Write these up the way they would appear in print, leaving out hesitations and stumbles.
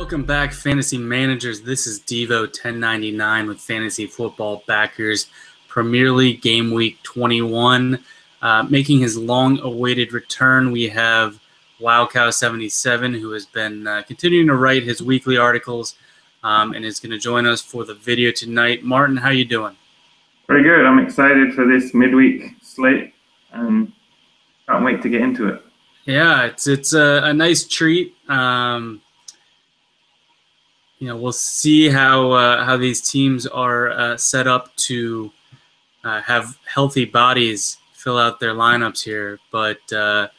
Welcome back, fantasy managers. This is Devo 1099 with Fantasy Football Backers Premier League Game Week 21. Making his long-awaited return, we have WowCow77, who has been continuing to write his weekly articles and is going to join us for the video tonight. Martin, how you doing? Very good. I'm excited for this midweek slate and can't wait to get into it. Yeah, it's a nice treat. We'll see how these teams are set up to have healthy bodies fill out their lineups here. But right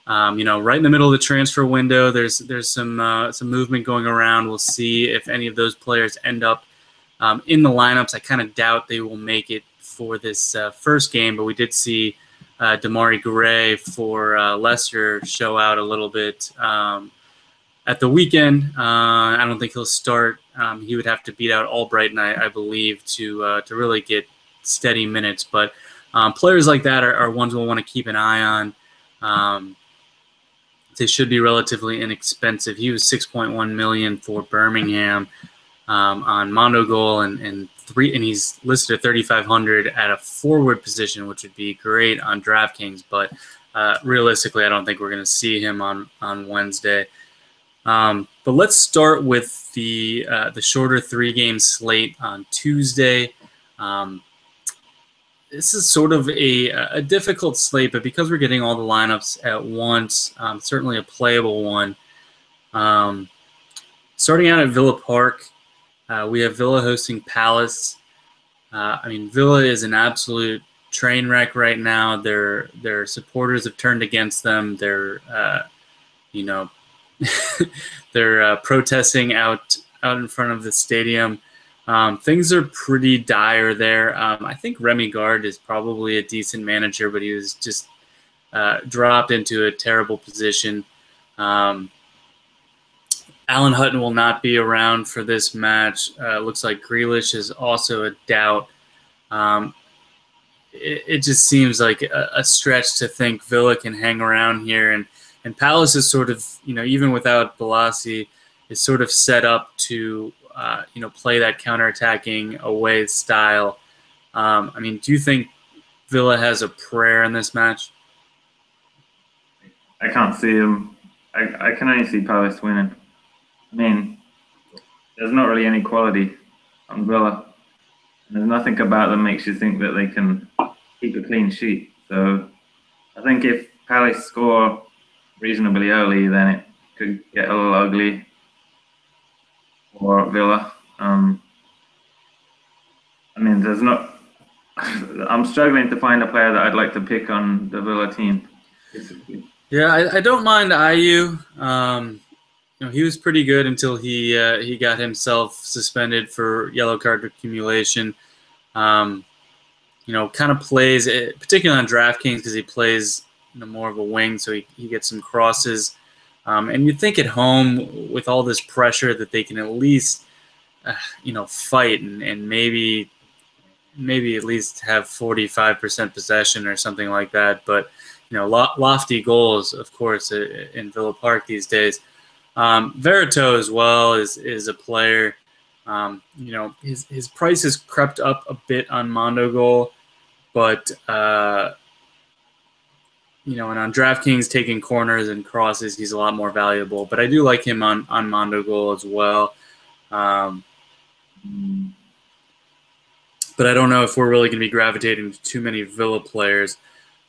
in the middle of the transfer window, there's some movement going around. We'll see if any of those players end up in the lineups. I kind of doubt they will make it for this first game, but we did see Damari Gray for Leicester show out a little bit at the weekend. I don't think he'll start. He would have to beat out Albrighton, I believe, to really get steady minutes. But players like that are ones we'll want to keep an eye on. They should be relatively inexpensive. He was $6.1 million for Birmingham on Mondogoal, and he's listed at 3,500 at a forward position, which would be great on Draftkings. But realistically, I don't think we're going to see him on Wednesday. But let's start with the shorter 3-game slate on Tuesday. This is sort of a difficult slate, but because we're getting all the lineups at once, certainly a playable one. Starting out at Villa Park, we have Villa hosting Palace. Villa is an absolute train wreck right now. Their supporters have turned against them. They're they're protesting out in front of the stadium. Things are pretty dire there. I think Remy Gard is probably a decent manager, but he was just dropped into a terrible position. Alan Hutton will not be around for this match. Looks like Grealish is also a doubt. It just seems like a stretch to think Villa can hang around here. And Palace is sort of, even without Balassi, is sort of set up to, play that counterattacking away style. Do you think Villa has a prayer in this match? I can't see him. I can only see Palace winning. There's not really any quality on Villa. There's nothing about them makes you think that they can keep a clean sheet. So I think if Palace score reasonably early, then it could get a little ugly for Villa. There's not. I'm struggling to find a player that I'd like to pick on the Villa team. Yeah, I don't mind Ayew. He was pretty good until he got himself suspended for yellow card accumulation. Kind of plays, particularly on DraftKings, because he plays more of a wing, so he gets some crosses. And you'd think at home, with all this pressure, that they can at least, fight and maybe at least have 45% possession or something like that. But, lofty goals, of course, in Villa Park these days. Verito as well is a player. His price has crept up a bit on Mondogoal, but and on DraftKings, taking corners and crosses, he's a lot more valuable. But I do like him on Mondogoal as well. But I don't know if we're really going to be gravitating to too many Villa players.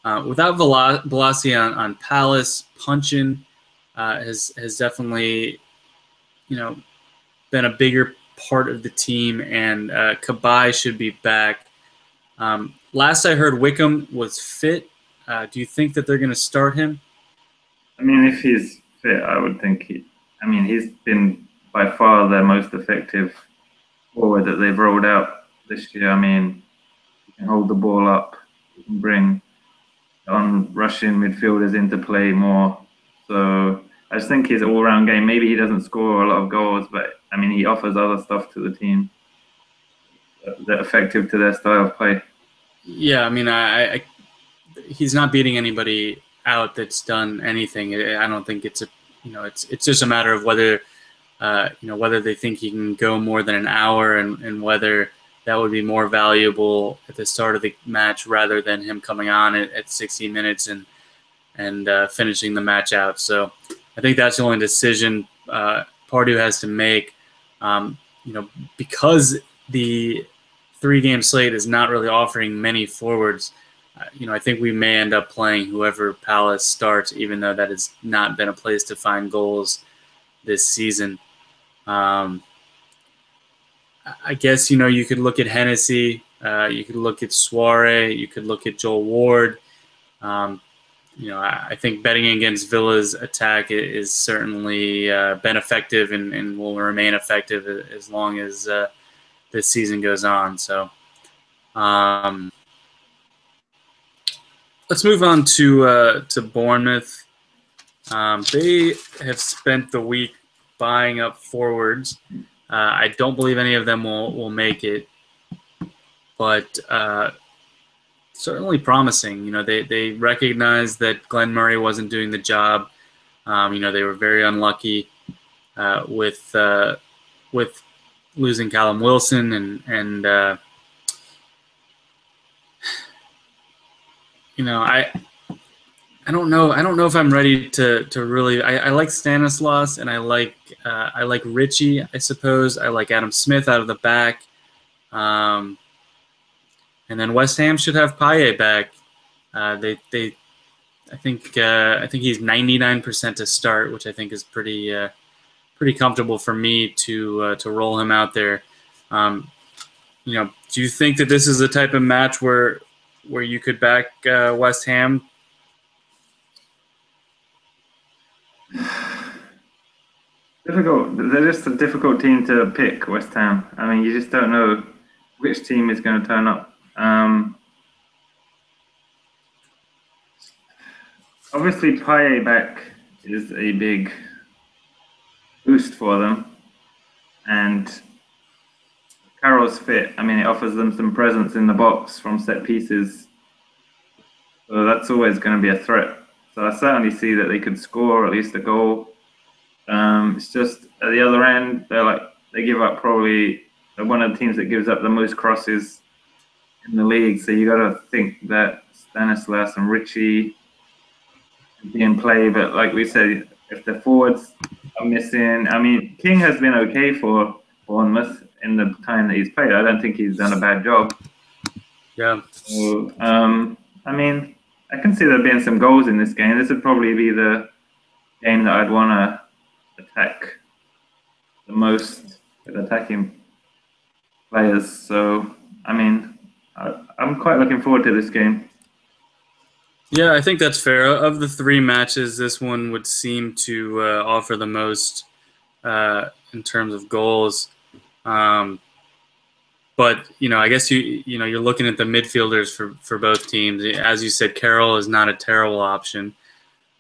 Without Balassi on Palace, Punchin has definitely, been a bigger part of the team, and Cabaye should be back. Last I heard, Wickham was fit. Do you think that they're going to start him? If he's fit, I would think he's been by far their most effective forward that they've rolled out this year. He can hold the ball up, he can bring on rushing midfielders into play more. So I just think his all-round game, maybe he doesn't score a lot of goals, but he offers other stuff to the team that are effective to their style of play. Yeah, he's not beating anybody out that's done anything. I don't think it's it's just a matter of whether whether they think he can go more than an hour and whether that would be more valuable at the start of the match rather than him coming on at 60 minutes and finishing the match out. So I think that's the only decision Pardew has to make. Because the 3-game slate is not really offering many forwards. I think we may end up playing whoever Palace starts, even though that has not been a place to find goals this season. I guess, you could look at Hennessy, you could look at Suarez, you could look at Joel Ward. I think betting against Villa's attack is certainly been effective and will remain effective as long as this season goes on. So let's move on to Bournemouth. They have spent the week buying up forwards. I don't believe any of them will make it, but certainly promising. They recognize that Glenn Murray wasn't doing the job. They were very unlucky with losing Callum Wilson and I don't know. I don't know if I'm ready to really. I like Stanislas and I like Richie. I suppose I like Adam Smith out of the back, and then West Ham should have Payet back. I think he's 99% to start, which I think is pretty comfortable for me to roll him out there. Do you think that this is the type of match where you could back West Ham? Difficult. They're just a difficult team to pick, West Ham. I mean, you just don't know which team is going to turn up. Obviously, Payet back is a big boost for them. And Carroll's fit. I mean, it offers them some presence in the box from set pieces. So that's always going to be a threat. So I certainly see that they could score at least a goal. It's just at the other end, they give up probably one of the teams that gives up the most crosses in the league. So you got to think that Stanislas and Richie be in play. But like we said, if the forwards are missing, I mean, King has been okay for Bournemouth in the time that he's played. I don't think he's done a bad job. Yeah. So, I mean, I can see there being some goals in this game. This would probably be the game that I'd want to attack the most with attacking players. So, I mean, I'm quite looking forward to this game. Yeah, I think that's fair. Of the 3 matches, this one would seem to offer the most in terms of goals. But I guess you're looking at the midfielders for both teams. As you said, Carroll is not a terrible option,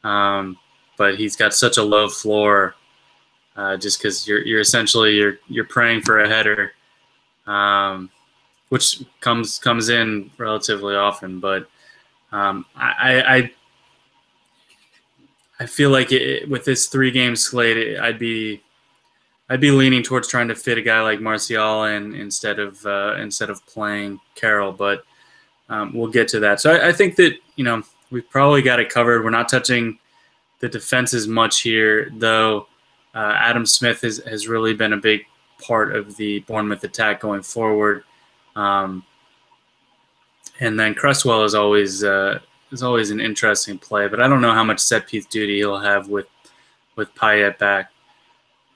but he's got such a low floor. Just because you're essentially you're praying for a header, which comes in relatively often. But I feel like with this 3-game slate, I'd be leaning towards trying to fit a guy like Martial in instead of playing Carroll. But we'll get to that. So I think that we've probably got it covered. We're not touching the defenses much here, though. Adam Smith has really been a big part of the Bournemouth attack going forward, and then Cresswell is always an interesting play. But I don't know how much set piece duty he'll have with Payet back,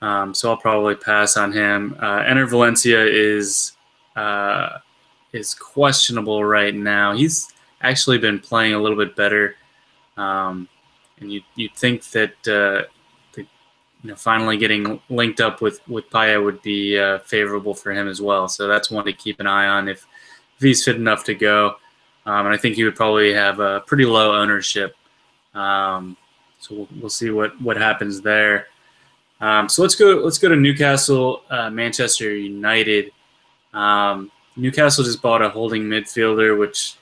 so I'll probably pass on him. Enner Valencia is questionable right now. He's actually been playing a little bit better, and you'd think that. Finally getting linked up with Payet would be favorable for him as well. So that's one to keep an eye on if he's fit enough to go. And I think he would probably have a pretty low ownership. So we'll see what happens there. So let's go to Newcastle, Manchester United. Newcastle just bought a holding midfielder, which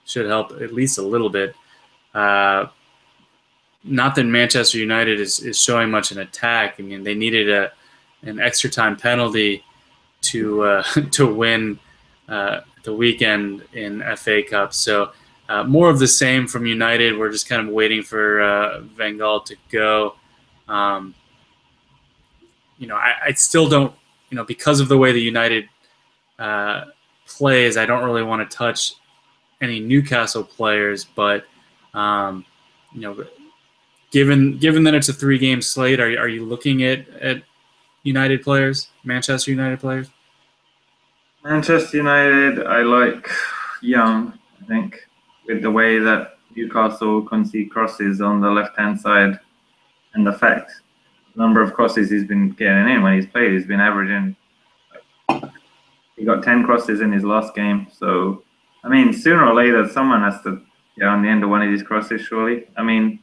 should help at least a little bit. not that Manchester United is showing much in attack. I mean, they needed an extra time penalty to to win the weekend in FA Cup. So more of the same from United. We're just kind of waiting for Van Gaal to go. I still don't, because of the way the United plays, I don't really want to touch any Newcastle players. But um, you know, given that it's a 3-game slate, are you looking at United players, Manchester United players? Manchester United, I like Young, I think, with the way that Newcastle concede crosses on the left-hand side and the fact the number of crosses he's been getting in when he's played, he's been averaging. He got 10 crosses in his last game. So, I mean, sooner or later, someone has to get on the end of one of these crosses, surely. I mean,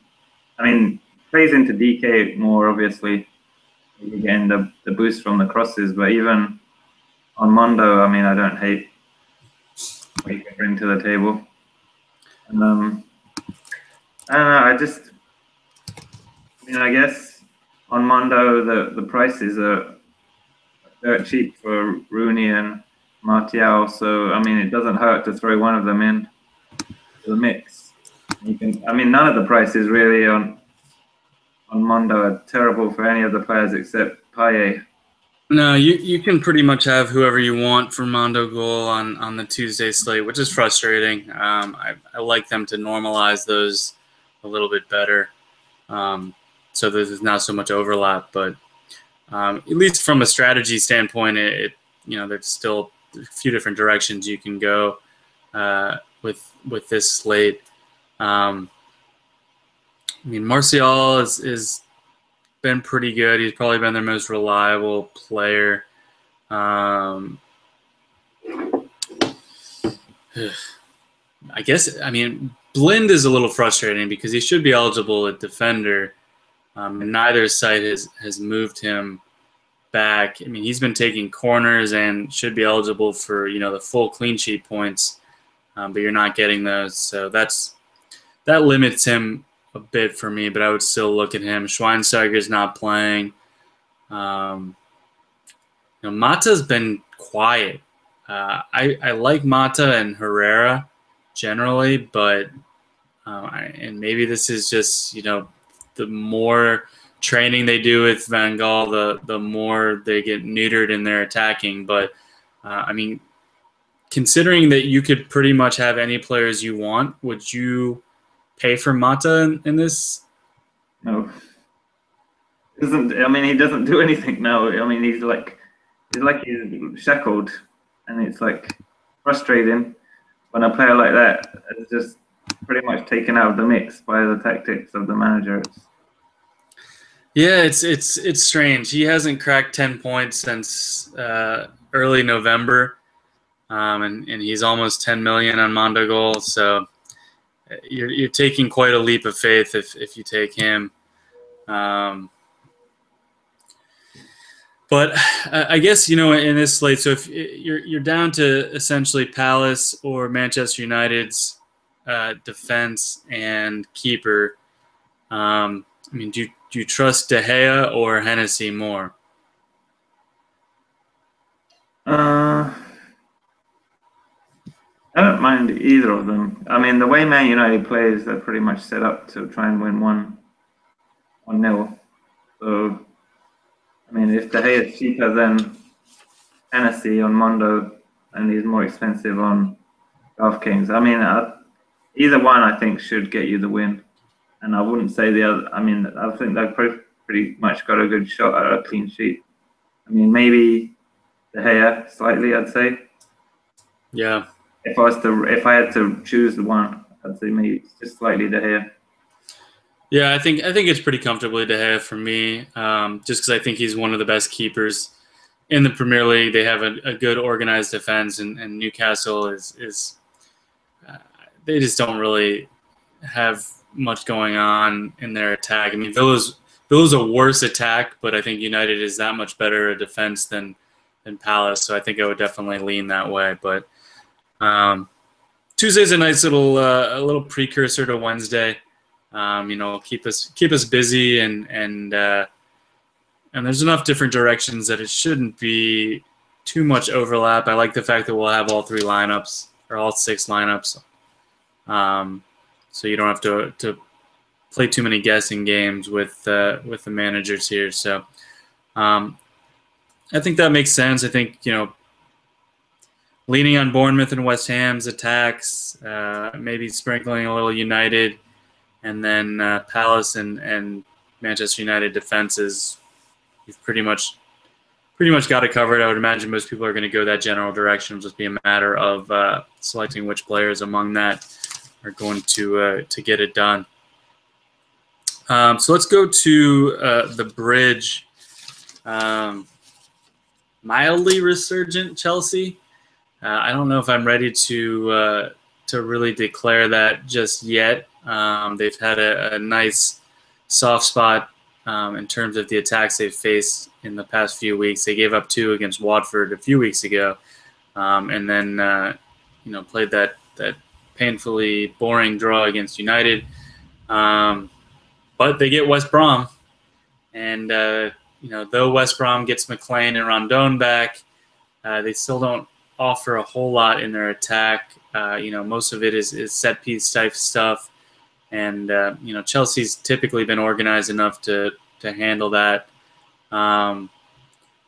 plays into DK more, obviously. You're getting the boost from the crosses, but even on Mondo, I mean, I don't hate what he can bring to the table. And I don't know, I guess on Mondo, the prices are dirt cheap for Rooney and Martial, so I mean, it doesn't hurt to throw one of them in the mix. None of the prices really on Mondo are terrible for any of the players except Payet. No, you can pretty much have whoever you want for Mondogoal on the Tuesday slate, which is frustrating. I like them to normalize those a little bit better, so there's not so much overlap. But at least from a strategy standpoint, there's still a few different directions you can go with this slate. Martial is been pretty good. He's probably been their most reliable player. I guess, Blind is a little frustrating because he should be eligible at defender. And neither site has moved him back. He's been taking corners and should be eligible for, the full clean sheet points, but you're not getting those. So that limits him a bit for me, but I would still look at him. Schweinsteiger's not playing. Mata's been quiet. I like Mata and Herrera generally, but and maybe this is just the more training they do with Van Gaal, the more they get neutered in their attacking. But considering that you could pretty much have any players you want, would you pay for Mata in this? No. He doesn't do anything now. He's shackled, and it's like frustrating when a player like that is just pretty much taken out of the mix by the tactics of the manager. Yeah, it's strange. He hasn't cracked 10 points since early November, and he's almost 10 million on Mondogoal. So you're taking quite a leap of faith if you take him. But I guess in this slate, so if you're down to essentially Palace or Manchester United's defense and keeper, do you trust De Gea or Hennessy more? I don't mind either of them. The way Man United plays, they're pretty much set up to try and win 1-0. So, if De Gea is cheaper than Hennessy on Mondo and he's more expensive on Draftkings, either one I think should get you the win. And I wouldn't say the other. I think they've pretty much got a good shot at a clean sheet. Maybe De Gea slightly, I'd say. Yeah. If I had to choose the one, I'd say maybe just slightly De Gea. Yeah, I think it's pretty comfortably De Gea for me, just because I think he's one of the best keepers in the Premier League. They have a good organized defense, and Newcastle is they just don't really have much going on in their attack. Villa's a worse attack, but I think United is that much better a defense than Palace, so I think I would definitely lean that way. But Tuesday's a nice little precursor to Wednesday. Keep us busy, and there's enough different directions that it shouldn't be too much overlap. I like the fact that we'll have all 3 lineups or all 6 lineups, so you don't have to play too many guessing games with the managers here. So I think that makes sense. I think leaning on Bournemouth and West Ham's attacks, maybe sprinkling a little United, and then Palace and Manchester United defenses. You've pretty much got it covered. I would imagine most people are going to go that general direction. It'll just be a matter of selecting which players among that are going to get it done. So let's go to the bridge. Mildly resurgent Chelsea. I don't know if I'm ready to really declare that just yet. They've had a nice soft spot in terms of the attacks they've faced in the past few weeks. They gave up 2 against Watford a few weeks ago, and then played that painfully boring draw against United. But they get West Brom, and though West Brom gets McLean and Rondon back, they still don't offer a whole lot in their attack. Most of it is set piece type stuff. And Chelsea's typically been organized enough to handle that.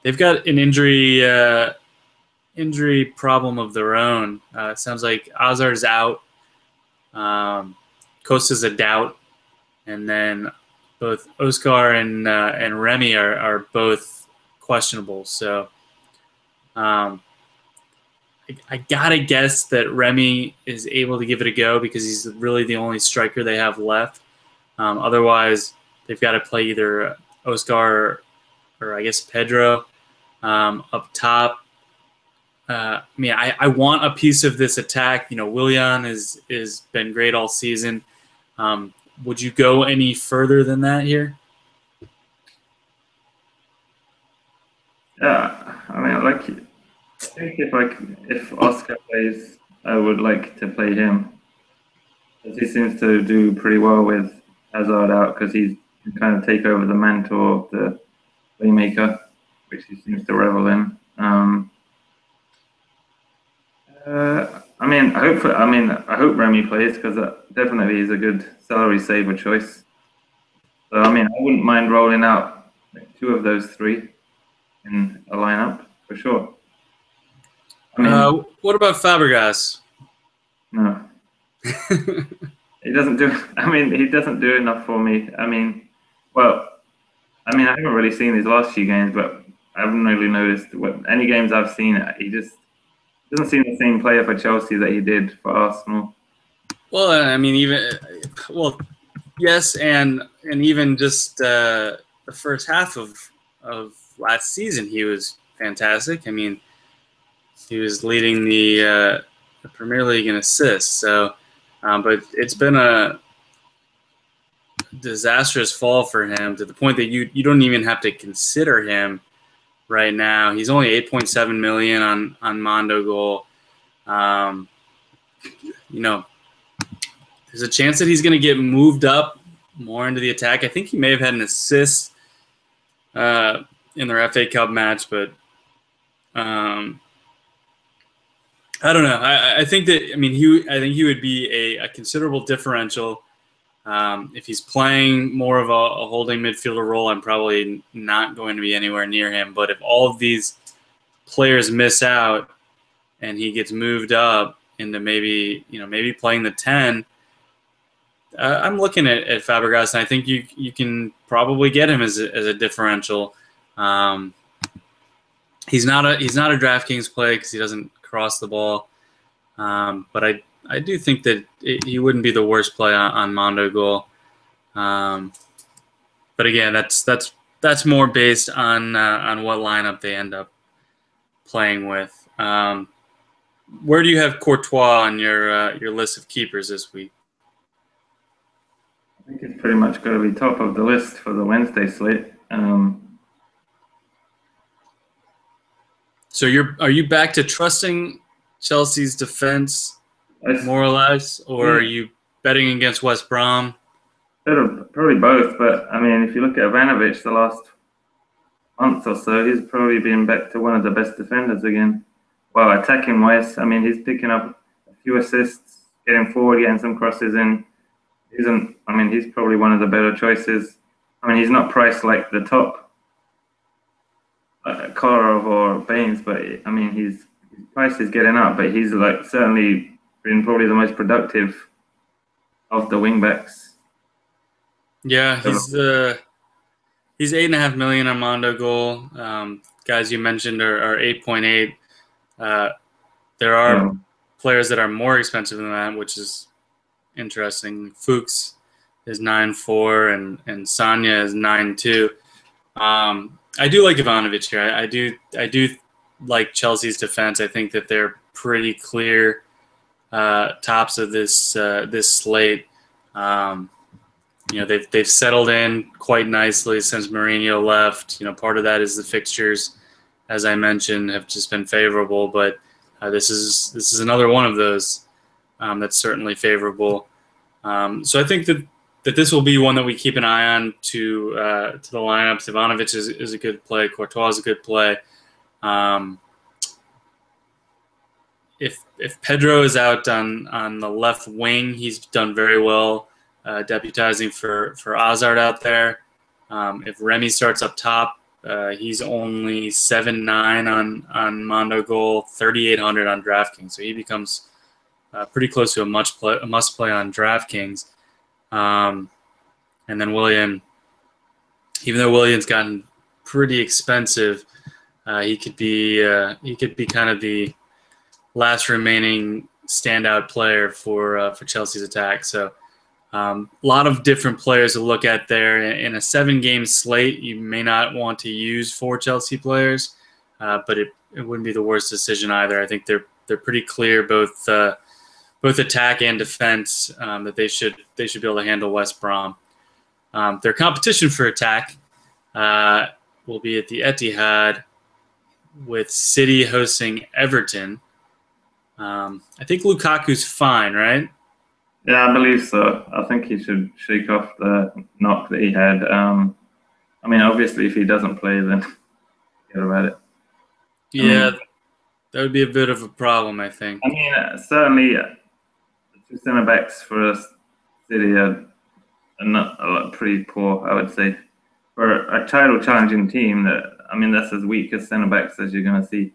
They've got an injury problem of their own. It sounds like Hazard's out. Costa's a doubt, and then both Oscar and Remy are both questionable. So I gotta guess that Remy is able to give it a go because he's really the only striker they have left. Otherwise, they've got to play either Oscar or I guess Pedro up top. I want a piece of this attack. Willian is been great all season. Would you go any further than that here? Yeah, I think if Oscar plays, I would like to play him. He seems to do pretty well with Hazard out because he can kind of take over the mantle of the playmaker, which he seems to revel in. I hope Remy plays because that definitely is a good salary saver choice. So I wouldn't mind rolling out 2 of those 3 in a lineup for sure. What about Fabregas? No, he doesn't do. He doesn't do enough for me. I haven't really seen his last few games, but I haven't really noticed any games I've seen. He just doesn't seem the same player for Chelsea that he did for Arsenal. Well, yes, and even just the first half of last season, he was fantastic. He was leading the Premier League in assists. So, but it's been a disastrous fall for him to the point that you don't even have to consider him right now. He's only 8.7 million on Mondogoal. There's a chance that he's going to get moved up more into the attack. I think he may have had an assist in their FA Cup match, but I don't know. I think that he would be a considerable differential. If he's playing more of a holding midfielder role, I'm probably not going to be anywhere near him. But if all of these players miss out and he gets moved up into maybe playing the 10, I'm looking at Fabregas, and I think you can probably get him as a differential. He's not a DraftKings play because he doesn't cross the ball, but I do think that he wouldn't be the worst play on Mondogoal. But again, that's more based on what lineup they end up playing with. Where do you have Courtois on your list of keepers this week? I think it's pretty much going to be top of the list for the Wednesday slate. So are you back to trusting Chelsea's defense more or less, or are you betting against West Brom? Probably both, but I mean, if you look at Ivanovic the last month or so, he's probably been back to one of the best defenders again. Well, attacking wise, I mean, he's picking up a few assists, getting forward, getting some crosses in. I mean, he's probably one of the better choices. I mean, he's not priced like the top Kolarov or Baines, but I mean, his price is getting up. But he's like certainly been probably the most productive of the wingbacks. Yeah, he's 8.5 million on Mondogoal. Guys you mentioned are 8.8. There are Yeah. players that are more expensive than that, which is interesting. Fuchs is 9.4 and Sanya is 9.2. I do like Ivanovic here. I do like Chelsea's defense. I think that they're pretty clear tops of this slate. They've settled in quite nicely since Mourinho left. Part of that is the fixtures, as I mentioned, have just been favorable. But this is another one of those that's certainly favorable. So I think that this will be one that we keep an eye on to the lineups. Ivanovic is a good play. Courtois is a good play. If Pedro is out on the left wing, he's done very well, deputizing for Hazard out there. If Remy starts up top, he's only 7.9 on Mondogoal, 3,800 on Draftkings, so he becomes pretty close to a must play on Draftkings. And then Willian, even though Willian's gotten pretty expensive, he could be kind of the last remaining standout player for Chelsea's attack. So a lot of different players to look at there. In a 7-game slate, you may not want to use 4 Chelsea players, but it wouldn't be the worst decision either. I think they're pretty clear, both attack and defense, that they should be able to handle West Brom. Their competition for attack will be at the Etihad, with City hosting Everton. I think Lukaku's fine, right? Yeah, I believe so. I think he should shake off the knock that he had. I mean, obviously, if he doesn't play, then forget about it. Yeah, that would be a bit of a problem, I think. I mean, certainly, the 2 centre backs for City are not pretty poor, I would say. For a title challenging team, that's as weak as centre backs as you're going to see.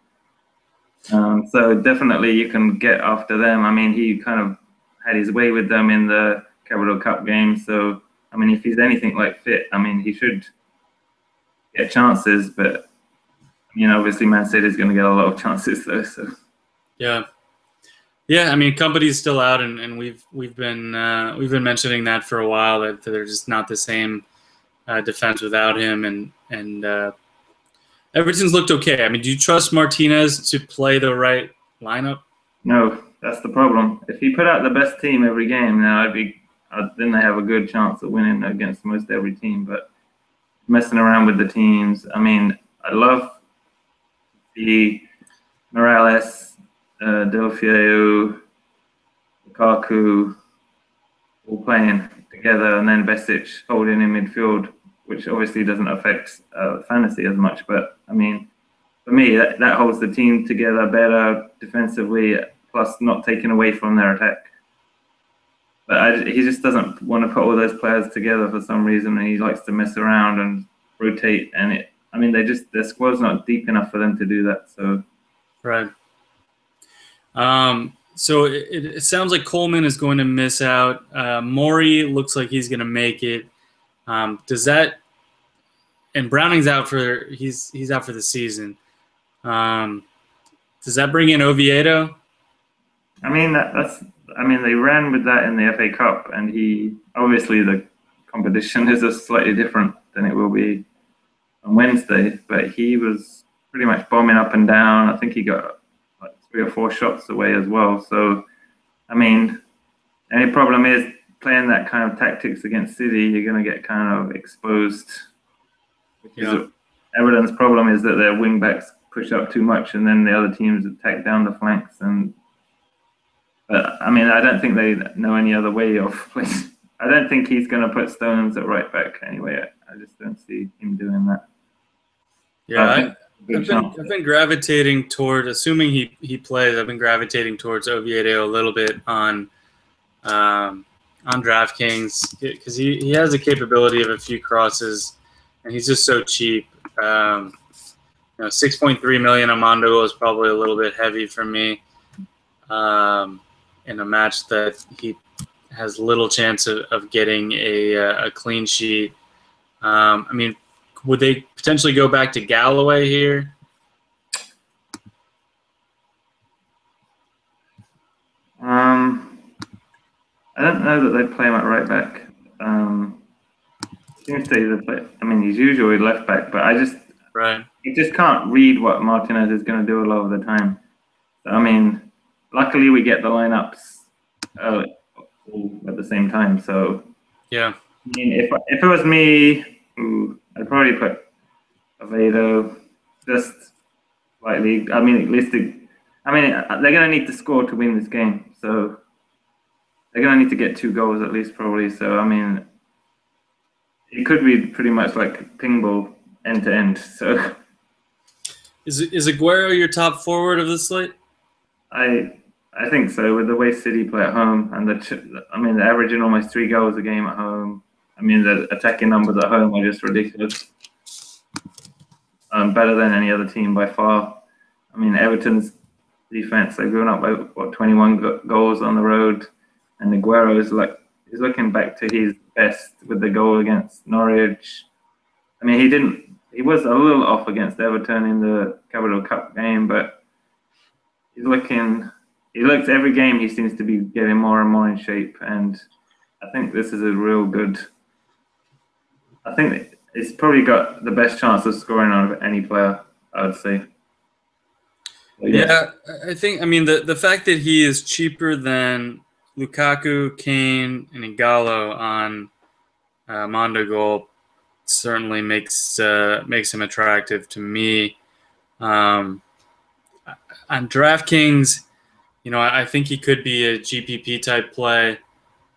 So definitely you can get after them. I mean, he kind of had his way with them in the Capital Cup game. So, I mean, if he's anything like fit, I mean, he should get chances. But, obviously Man City is going to get a lot of chances though. So. Yeah. I mean, Company's still out, and we've been mentioning that for a while, that they're just not the same defense without him, and Everton's looked okay. I mean, do you trust Martinez to play the right lineup? No, that's the problem. If he put out the best team every game, then they have a good chance of winning against most every team. But messing around with the teams, I mean, I love the Morales, Del Piero, Lukaku all playing together, and then Besic holding in midfield, which obviously doesn't affect fantasy as much. But I mean, for me, that holds the team together better defensively, plus not taking away from their attack. But he just doesn't want to put all those players together for some reason, and he likes to mess around and rotate. And their squad's not deep enough for them to do that. So, right. So it sounds like Coleman is going to miss out. Mori looks like he's going to make it. Does that? And Browning's out he's out for the season. Does that bring in Oviedo? I mean, they ran with that in the FA Cup, and obviously the competition is just slightly different than it will be on Wednesday, but he was pretty much bombing up and down. I think he got like 3 or 4 shots away as well. So, I mean, the only problem is playing that kind of tactics against City, you're going to get kind of exposed. Everton's problem is that their wing backs push up too much, and then the other teams attack down the flanks. But I mean, I don't think they know any other way of playing I don't think he's going to put Stones at right back anyway. I just don't see him doing that. Yeah, I think good chance. I've been gravitating toward, assuming he plays. I've been gravitating towards Oviedo a little bit on DraftKings because he has the capability of a few crosses, and he's just so cheap. 6.3 million on Mondogoal is probably a little bit heavy for me in a match that he has little chance of getting a clean sheet. I mean, would they potentially go back to Galloway here? I don't know that they play him at right back. Seems to either play. I mean, he's usually left back, but you just can't read what Martinez is going to do a lot of the time. So, I mean, luckily we get the lineups all at the same time. So Yeah. I mean, if it was me, I'd probably put Oviedo just slightly. I mean, at least they're going to need to score to win this game. So they're going to need to get 2 goals at least, probably. So, I mean, it could be pretty much like ping ball end to end. So, is Aguero your top forward of the slate? I think so. With the way City play at home, and they're averaging almost 3 goals a game at home. I mean, the attacking numbers at home are just ridiculous. Better than any other team by far. I mean, Everton's defense, they've gone up by 21 goals on the road, and Aguero he's looking back to his best with the goal against Norwich. I mean, he was a little off against Everton in the Capital Cup game, but he looks every game he seems to be getting more and more in shape, and I think this is a real good. I think it's probably got the best chance of scoring out of any player, I would say. Yeah, I think. I mean, the fact that he is cheaper than Lukaku, Kane, and Igalo on Mondogoal certainly makes him attractive to me. On DraftKings, I think he could be a GPP type play,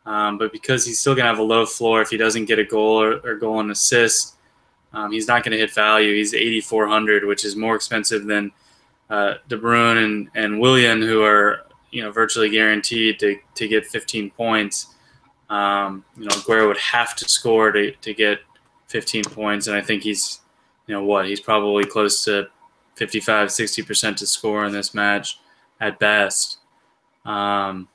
but because he's still going to have a low floor if he doesn't get a goal or goal and assist, he's not going to hit value. He's 8,400, which is more expensive than De Bruyne and Willian, who are virtually guaranteed to get 15 points. Aguero would have to score to get 15 points, and I think he's he's probably close to 55-60% to score in this match at best. So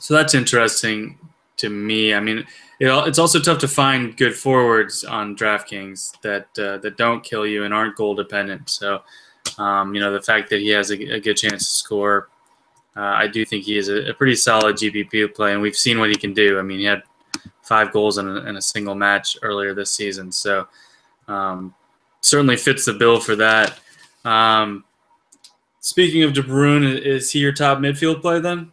that's interesting to me. I mean, it's also tough to find good forwards on DraftKings that don't kill you and aren't goal dependent. So the fact that he has a good chance to score, I do think he is a pretty solid GPP play, and we've seen what he can do. I mean, he had 5 goals in a single match earlier this season, so certainly fits the bill for that. Speaking of De Bruyne, is he your top midfield play then?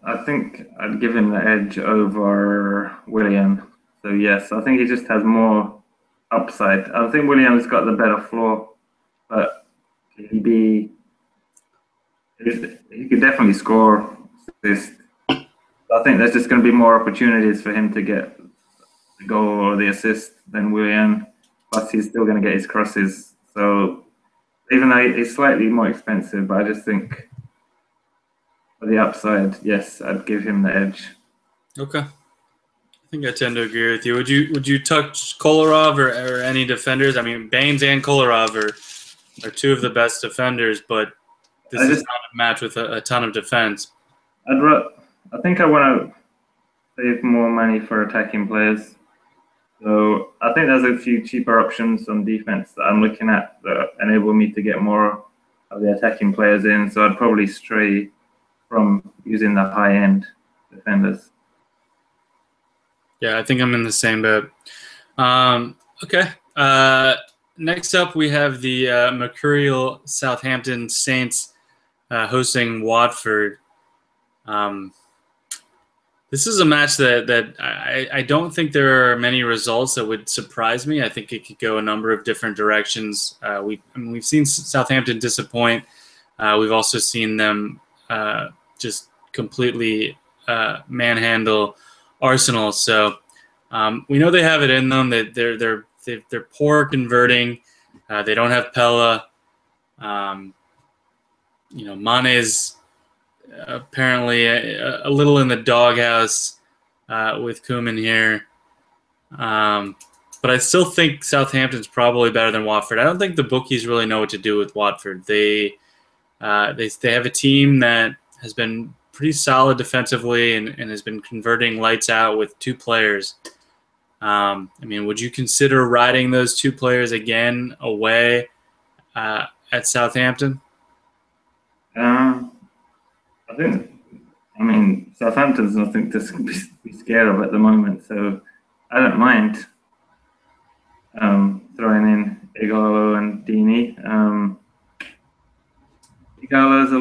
I think I'd give him the edge over Willian. So yes, I think he just has more upside. I think William's got the better floor, but he could definitely score this. I think there's just going to be more opportunities for him to get the goal or the assist than Willian. Plus, he's still going to get his crosses. So even though he's slightly more expensive, but I just think for the upside, yes, I'd give him the edge. Okay. I think I tend to agree with you. Would you touch Kolarov or any defenders? I mean, Baines and Kolarov are 2 of the best defenders, but this is not a match with a ton of defense. I think I want to save more money for attacking players. So I think there's a few cheaper options on defense that I'm looking at that enable me to get more of the attacking players in. So I'd probably stray from using the high-end defenders. Yeah, I think I'm in the same boat. Okay. Next up, we have the Mercurial Southampton Saints hosting Watford. This is a match that I don't think there are many results that would surprise me. I think it could go a number of different directions. We've seen Southampton disappoint. We've also seen them just completely manhandle Arsenal. So we know they have it in them. That they're poor converting. They don't have Pella. Mane's apparently a little in the doghouse with Koeman here. But I still think Southampton's probably better than Watford. I don't think the bookies really know what to do with Watford. They have a team that has been pretty solid defensively and has been converting lights out with 2 players. Would you consider riding those 2 players again away at Southampton? Southampton's nothing to be scared of at the moment, so I don't mind throwing in Igalo and Dini. Igalo's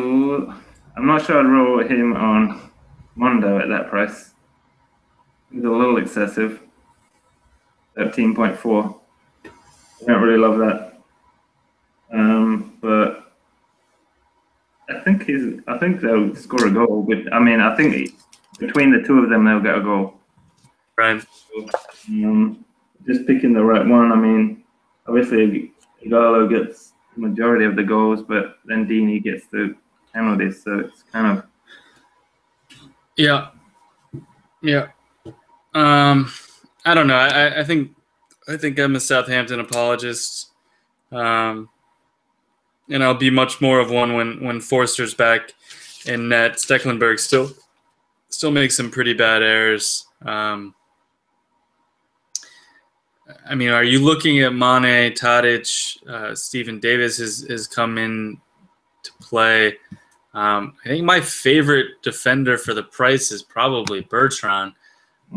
I'm not sure I'd roll him on Mondo at that price. He's a little excessive. 13.4. I don't really love that. But I think they'll score a goal. But I think between the 2 of them, they'll get a goal. Right. So, just picking the right one. Obviously, Igalo gets the majority of the goals, but then Dini gets the penalties. So it's kind of yeah. I don't know. I think I'm a Southampton apologist. And I'll be much more of one when Forster's back in net. Stecklenberg still makes some pretty bad errors. Are you looking at Mane, Tadic, Stephen Davis has come in to play? I think my favorite defender for the price is probably Bertrand.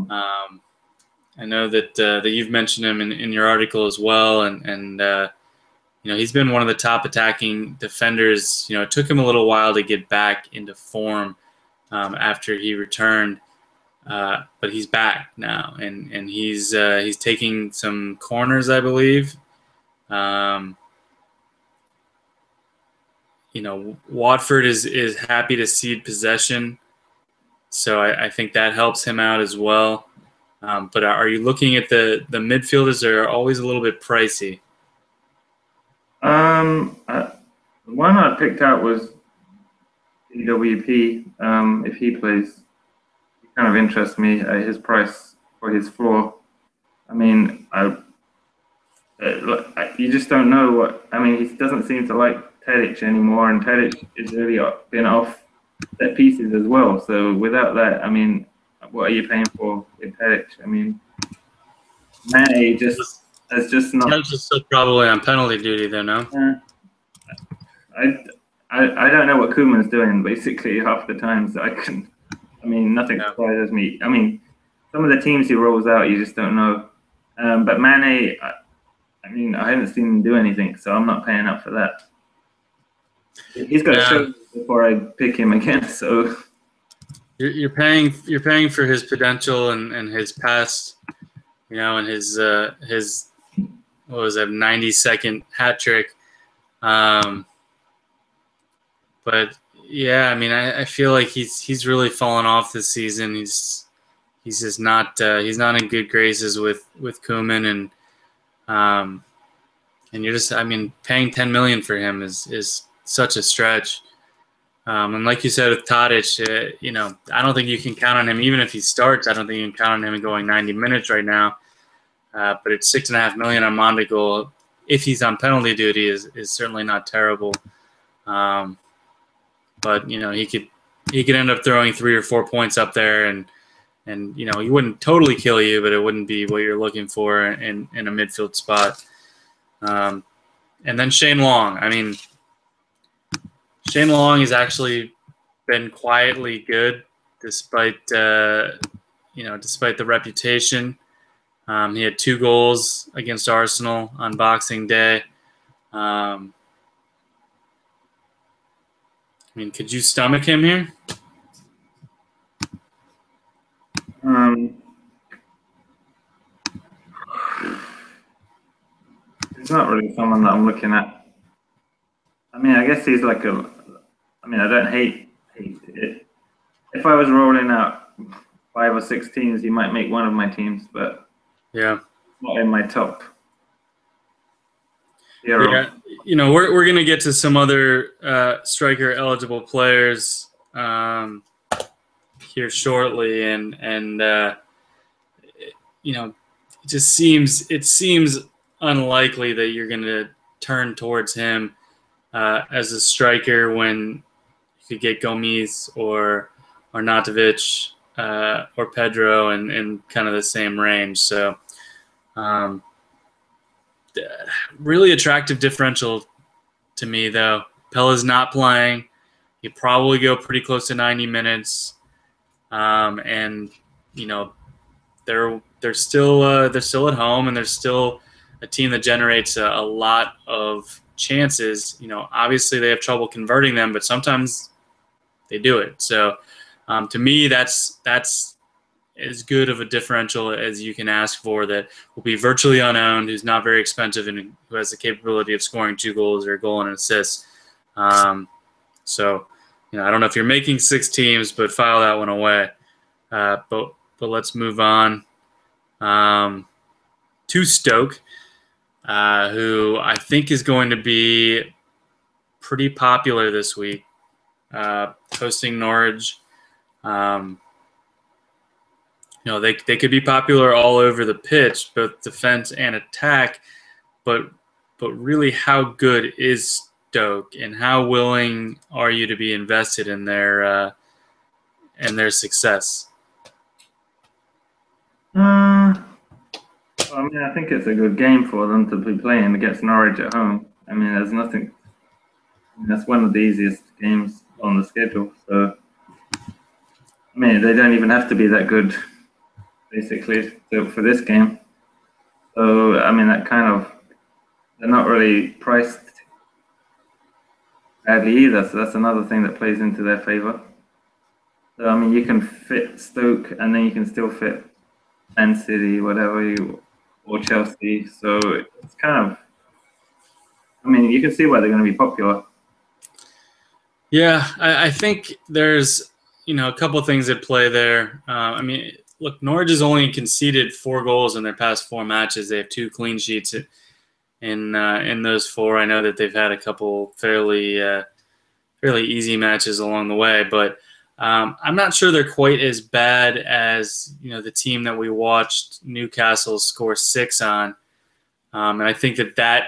I know that you've mentioned him in your article as well, and he's been one of the top attacking defenders. It took him a little while to get back into form after he returned, but he's back now, and he's taking some corners, I believe. Watford is happy to cede possession, so I think that helps him out as well. But are you looking at the midfielders that are always a little bit pricey? The one I picked out was DWP. If he plays, he kind of interests me at his price for his floor. You just don't know what. He doesn't seem to like Tadic anymore, and Tadic is really been off set pieces as well. So without that, what are you paying for with Tadic? Mane has just not. Tadic is still probably on penalty duty there now. I don't know what Koeman's doing basically half the time. So nothing surprises me. Some of the teams he rolls out, you just don't know. But Mane, I haven't seen him do anything, so I'm not paying up for that. He's got to show me before I pick him again. So you're paying for his potential and his past, and his what was that 90-second hat trick. But yeah, I feel like he's really fallen off this season. He's just not he's not in good graces with Koeman, and you're just paying 10 million for him is such a stretch. And like you said with Tadic, I don't think you can count on him even if he starts. I don't think you can count on him going 90 minutes right now. But it's $6.5 million on Mondogoal. If he's on penalty duty, is certainly not terrible. But he could end up throwing 3 or 4 points up there, and he wouldn't totally kill you, but it wouldn't be what you're looking for in a midfield spot. And then Shane Long. Shane Long has actually been quietly good despite the reputation. He had 2 goals against Arsenal on Boxing Day. Could you stomach him here? It's not really someone that I'm looking at. I guess he's like I don't hate if I was rolling out 5 or 6 teams, he might make one of my teams, but yeah, not in my top 0. yeah. We're gonna get to some other striker eligible players here shortly, and it seems unlikely that you're gonna turn towards him as a striker when you could get Gomes or Arnautovic or Pedro in kind of the same range. So um, really attractive differential to me, though. Pella's not playing. He'd probably go pretty close to 90 minutes. And, they're still at home, and they're still a team that generates a lot of chances. Obviously they have trouble converting them, but sometimes they do it. So to me, that's as good of a differential as you can ask for, that will be virtually unowned, who's not very expensive, and who has the capability of scoring 2 goals or a goal and an assist. So, I don't know if you're making 6 teams, but file that one away. But let's move on to Stoke, who I think is going to be pretty popular this week, hosting Norwich. They could be popular all over the pitch, both defense and attack, but really, how good is Stoke, and how willing are you to be invested in their success? I think it's a good game for them to be playing against Norwich at home. There's nothing. That's one of the easiest games on the schedule. So, they don't even have to be that good, basically, for this game. So, that kind of, they're not really priced badly either. So that's another thing that plays into their favor. So, you can fit Stoke, and then you can still fit Man City, or Chelsea. So it's kind of, you can see why they're going to be popular. Yeah, I think there's, a couple of things at play there. Look, Norwich has only conceded 4 goals in their past 4 matches. They have 2 clean sheets in those 4. I know that they've had a couple fairly easy matches along the way, but I'm not sure they're quite as bad as the team that we watched Newcastle score 6 on, and I think that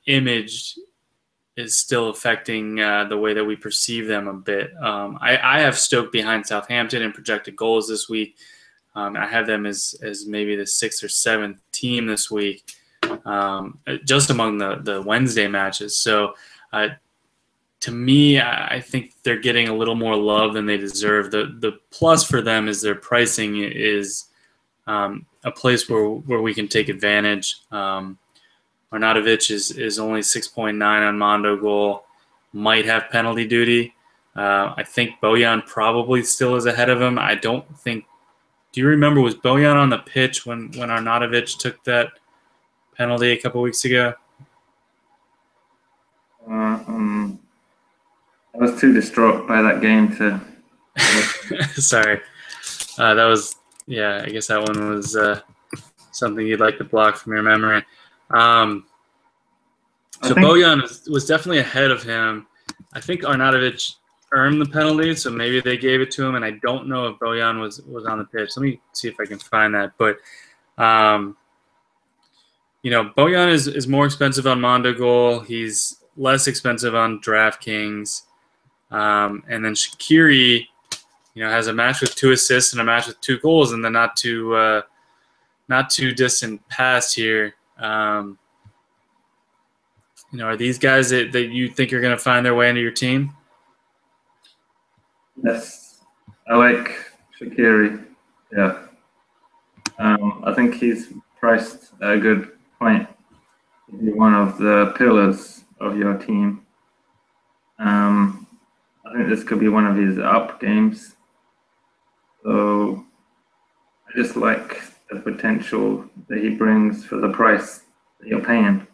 image is still affecting the way that we perceive them a bit. I have Stoke behind Southampton in projected goals this week. I have them as maybe the 6th or 7th team this week, just among the Wednesday matches. So to me, I think they're getting a little more love than they deserve. The plus for them is their pricing is a place where we can take advantage. Arnautovic is only 6.9 on Mondogoal, might have penalty duty. I think Bojan probably still is ahead of him. I don't think. Do you remember, was Bojan on the pitch when Arnautovic took that penalty a couple weeks ago? I was too distraught by that game to. Sorry, that was I guess that one was something you'd like to block from your memory. So Bojan was definitely ahead of him. I think Arnautovic earned the penalty, so maybe they gave it to him, and I don't know if Bojan was on the pitch. Let me see if I can find that. But, Bojan is more expensive on Mondogoal. He's less expensive on Draftkings. And then Shaqiri, has a match with 2 assists and a match with 2 goals in the not too distant past here. Are these guys that you think are going to find their way into your team? Yes, I like Shaqiri. Yeah, I think he's priced at a good point to be one of the pillars of your team. I think this could be one of his up games. So I just like the potential that he brings for the price that you're paying.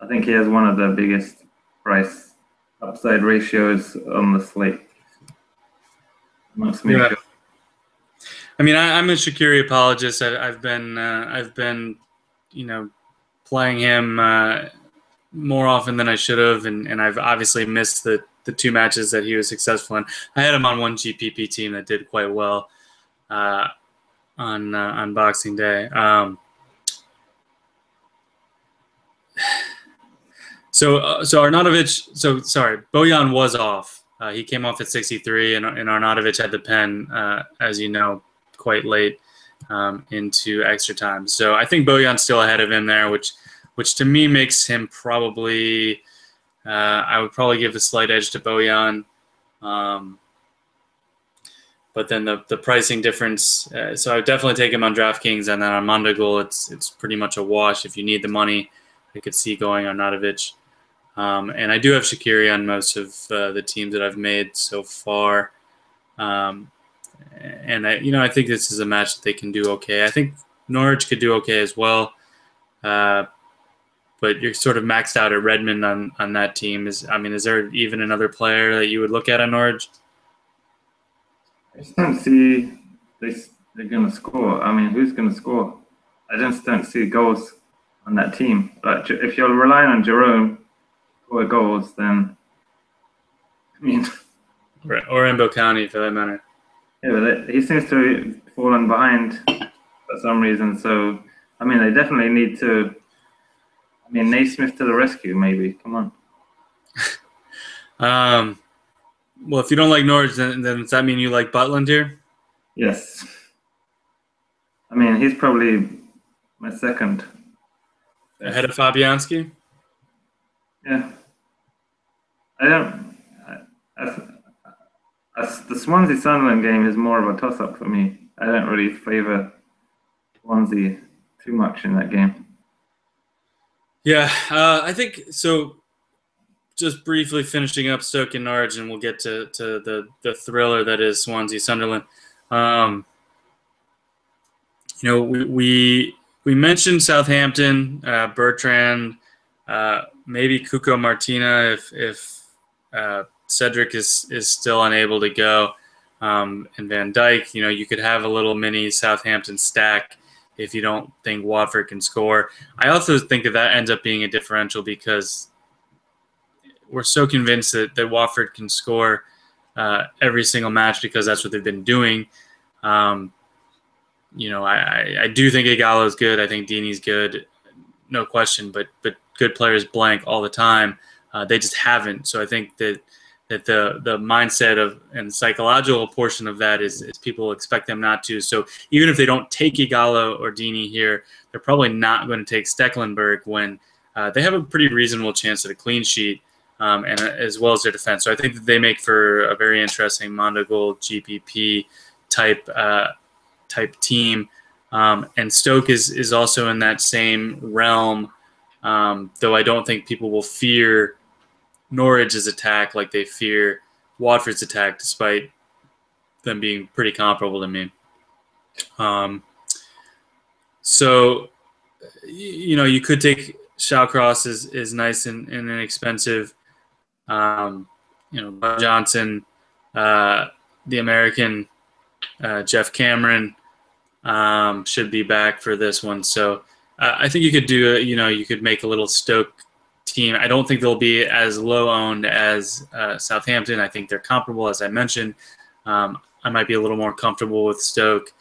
I think he has one of the biggest price upside ratios on the slate. I mean, I'm a Shaqiri apologist. I've been, playing him more often than I should have, and I've obviously missed the two matches that he was successful in. I had him on one GPP team that did quite well on Boxing Day. So Arnautovic. So sorry, Bojan was off. He came off at 63, and Arnautovic had the pen, as you know, quite late into extra time. So I think Bojan's still ahead of him there, which to me makes him probably. I would probably give a slight edge to Bojan. But then the pricing difference. So I would definitely take him on DraftKings, and then on Mondogoal, it's pretty much a wash. If you need the money, I could see going Arnautovic. And I do have Shaqiri on most of the teams that I've made so far. And I think this is a match that they can do okay. I think Norwich could do okay as well. But you're sort of maxed out at Redmond on that team. Is there even another player that you would look at on Norwich? I just don't see they're going to score. I mean, who's going to score? I just don't see goals on that team. Like, if you're relying on Jerome to score goals, then I mean, or Embo County for that matter. Yeah, but he seems to have fallen behind for some reason. So, I mean, they definitely need to. I mean, Naismith to the rescue, maybe. Come on. Well, if you don't like Norwich, then does that mean you like Butland here? Yes. I mean, he's probably my second. Ahead of Fabianski? Yeah. The Swansea-Sunderland game is more of a toss-up for me. I don't really favour Swansea too much in that game. Yeah, I think so. Just briefly finishing up Stoke and Norwich, and we'll get to the thriller that is Swansea-Sunderland. We mentioned Southampton, Bertrand, maybe Cuco Martina if Cedric is still unable to go, and Van Dijk. You could have a little mini Southampton stack if you don't think Watford can score. I also think that ends up being a differential because we're so convinced that Watford can score every single match because that's what they've been doing. I do think Igalo's good. I think Dini's good, no question. But good players blank all the time. They just haven't. So I think that the mindset of and psychological portion of that is people expect them not to. So even if they don't take Igalo or Dini here, they're probably not going to take Stecklenburg when they have a pretty reasonable chance at a clean sheet. And as well as their defense. So I think that they make for a very interesting Mondogoal GPP type team. And Stoke is also in that same realm, though I don't think people will fear Norwich's attack like they fear Watford's attack, despite them being pretty comparable to me. So, you could take Shawcross is nice and inexpensive. Johnson, the American, Jeff Cameron should be back for this one. So I think you could do you could make a little Stoke team. I don't think they'll be as low owned as Southampton. I think they're comparable, as I mentioned. I might be a little more comfortable with Stoke,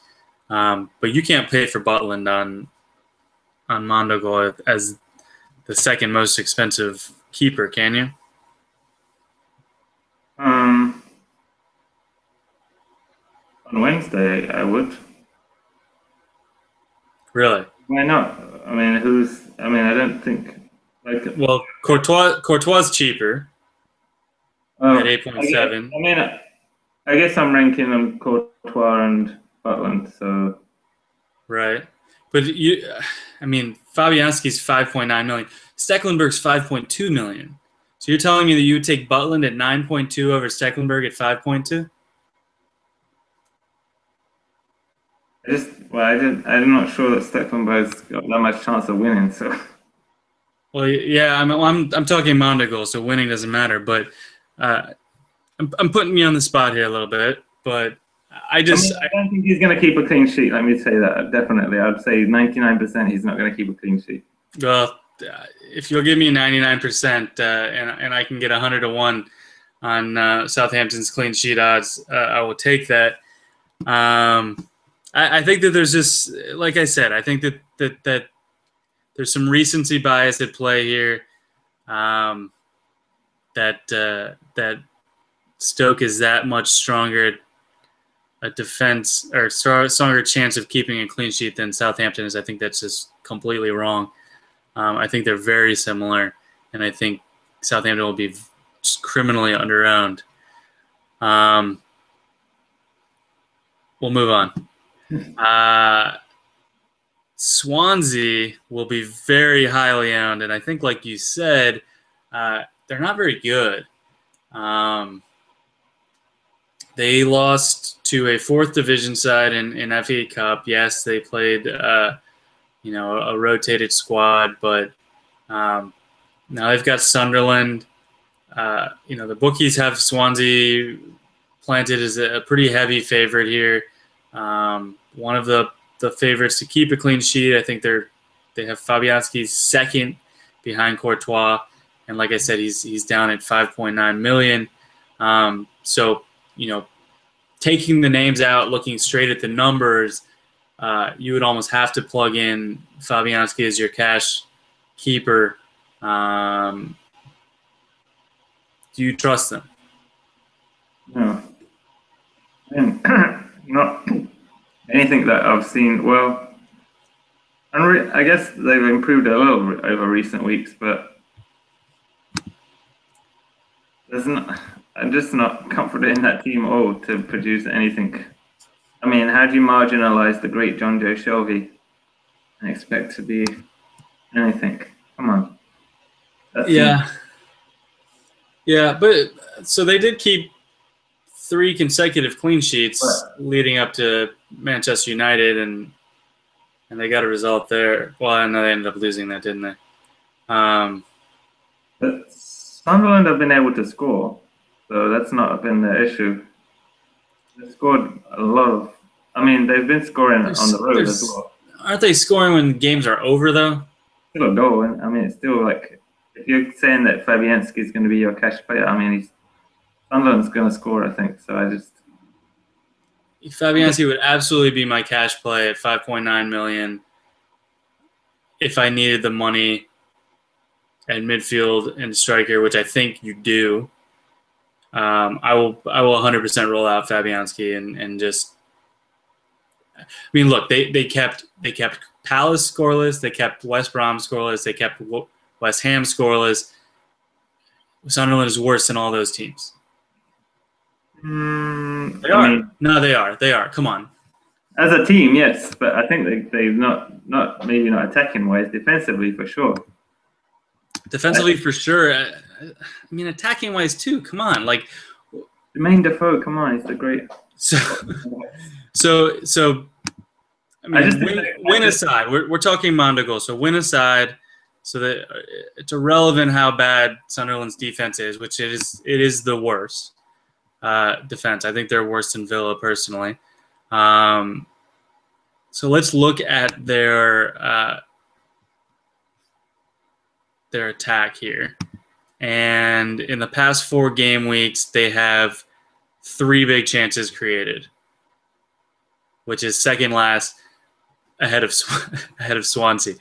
but you can't pay for Butland on Mondogoal as the second most expensive keeper, can you? On Wednesday, I would. Really? Why not? I mean, I don't think. Well, Courtois cheaper at 8.7. I mean, I guess I'm ranking them Courtois and Butland, so. Right. But Fabianski's 5.9 million. Stecklenburg's 5.2 million. So you're telling me that you would take Butland at 9.2 over Stecklenburg at 5.2? I'm not sure that Stecklenburg's got that much chance of winning. So. Well, yeah, I'm talking Mondogoal, so winning doesn't matter. But I'm putting you on the spot here a little bit. But I just I don't think he's going to keep a clean sheet. Let me say that definitely. I'd say 99% he's not going to keep a clean sheet. well, if you'll give me 99% and I can get 100 to 1 on Southampton's clean sheet odds, I will take that. I think that there's just, like I said, I think that there's some recency bias at play here. That Stoke is that much stronger a defense or stronger chance of keeping a clean sheet than Southampton is. I think that's just completely wrong. I think they're very similar, and I think Southampton will be just criminally underowned. We'll move on. Swansea will be very highly owned, and I think, like you said, they're not very good. They lost to a fourth division side in FA Cup. Yes, they played, a rotated squad, but now they've got Sunderland. The bookies have Swansea planted as a pretty heavy favorite here. One of the favorites to keep a clean sheet. I think they have Fabianski's second behind Courtois, and like I said, he's down at 5.9 million. So taking the names out, looking straight at the numbers, you would almost have to plug in Fabianski as your cash keeper. Do you trust them? No. Not anything that I've seen. Well, I guess they've improved a little over recent weeks, but I'm just not confident in that team at all to produce anything. I mean, how do you marginalize the great John Joe Shelby and expect to be anything? Come on. Yeah, but so they did keep 3 consecutive clean sheets leading up to Manchester United, and they got a result there. Well, I know they ended up losing that, didn't they? But Sunderland have been able to score, so that's not been the issue. They've scored a lot of. I mean, they've been scoring on the road as well. Aren't they scoring when games are over, though? Still a goal. I mean, it's still like, if you're saying that Fabianski is going to be your cash player, I mean, Sunderland's going to score, I think. So Fabianski would absolutely be my cash play at 5.9 million if I needed the money at midfield and striker, which I think you do. I will 100% roll out Fabianski and just. I mean, look, they kept Palace scoreless, they kept West Brom scoreless, they kept West Ham scoreless. Sunderland is worse than all those teams. They are. No, they are. They are. Come on. As a team, yes, but I think they've not maybe not attacking wise, defensively for sure. Defensively for sure. I mean, attacking wise too. Come on, like Jermaine Defoe. Come on, he's the great. So. I mean, win aside. We're talking Mondogoal. So win aside. So that it's irrelevant how bad Sunderland's defense is, which it is the worst defense. I think they're worse than Villa personally. So let's look at their attack here. And in the past 4 game weeks, they have 3 big chances created, which is second last ahead of Swansea.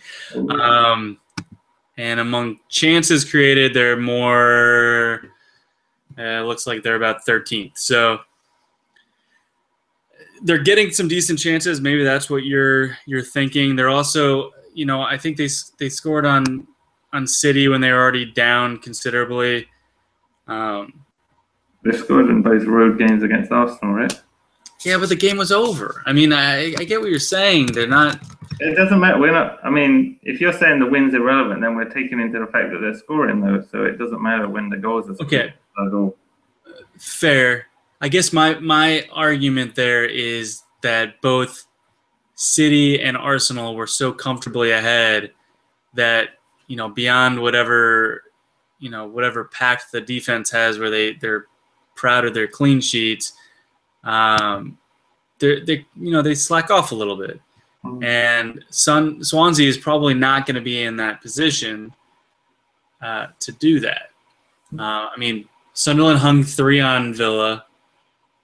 And among chances created, they're more. Looks like they're about 13th. So they're getting some decent chances. Maybe that's what you're thinking. They're also, I think they scored on City when they were already down considerably. They scored in both road games against Arsenal, right? Yeah, but the game was over. I mean, I get what you're saying. They're not. It doesn't matter. We're not. I mean, if you're saying the win's irrelevant, then we're taking into the fact that they're scoring though. So it doesn't matter when the goals are scored. Okay. Fair. I guess my argument there is that both City and Arsenal were so comfortably ahead that beyond whatever pact the defense has, where they're proud of their clean sheets. they slack off a little bit, and Swansea is probably not going to be in that position to do that. I mean, Sunderland hung 3 on Villa.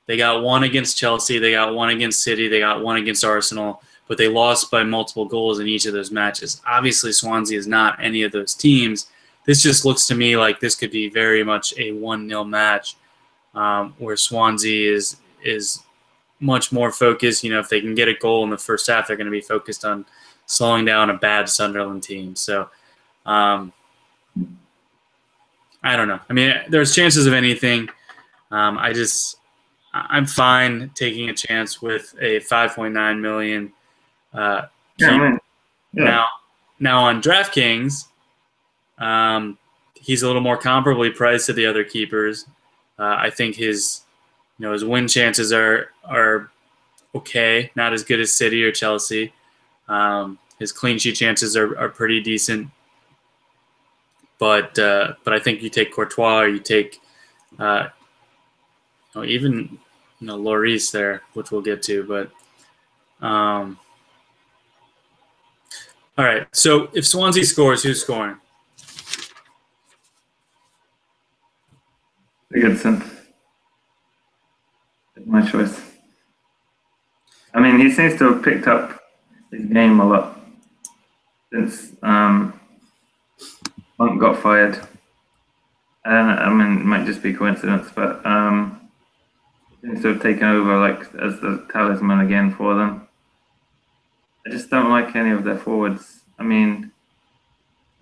They got 1 against Chelsea. They got 1 against City. They got 1 against Arsenal. But they lost by multiple goals in each of those matches. Obviously, Swansea is not any of those teams. This just looks to me like this could be very much a 1-0 match where Swansea is much more focused. If they can get a goal in the first half, they're going to be focused on slowing down a bad Sunderland team. So I don't know. I mean, there's chances of anything. I'm fine taking a chance with a 5.9 million. Now on DraftKings, he's a little more comparably priced to the other keepers. I think his win chances are okay, not as good as City or Chelsea. His clean sheet chances are pretty decent, but I think you take Courtois or you take even Lloris there, which we'll get to, but. All right, so if Swansea scores, who's scoring? Sigurdsson. My choice. I mean, he seems to have picked up his game a lot since Monk got fired. I mean, it might just be coincidence, but he seems to have taken over as the talisman again for them. I just don't like any of their forwards. I mean,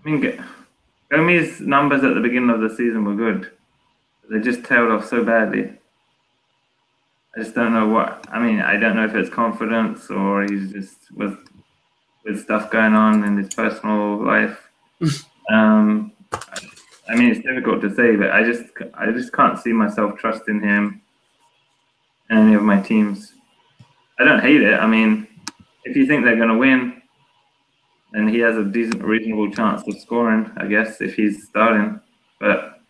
Gomi's numbers at the beginning of the season were good. They just tailed off so badly. I just don't know what. I mean, I don't know if it's confidence or he's just with stuff going on in his personal life. I mean, it's difficult to say, but I just can't see myself trusting him in any of my teams. I don't hate it. I mean, if you think they're going to win, then he has a decent, reasonable chance of scoring, I guess, if he's starting. But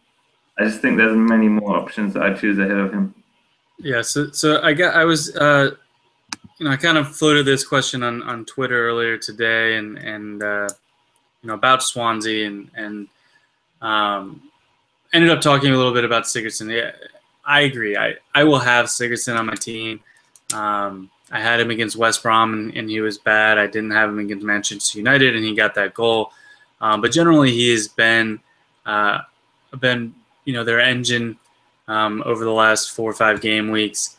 I just think there's many more options that I choose ahead of him. Yeah, so I kind of floated this question on Twitter earlier today, and about Swansea, and ended up talking a little bit about Sigurdsson. Yeah, I agree. I will have Sigurdsson on my team. I had him against West Brom, and he was bad. I didn't have him against Manchester United, and he got that goal. But generally, he has been their engine over the last 4 or 5 game weeks.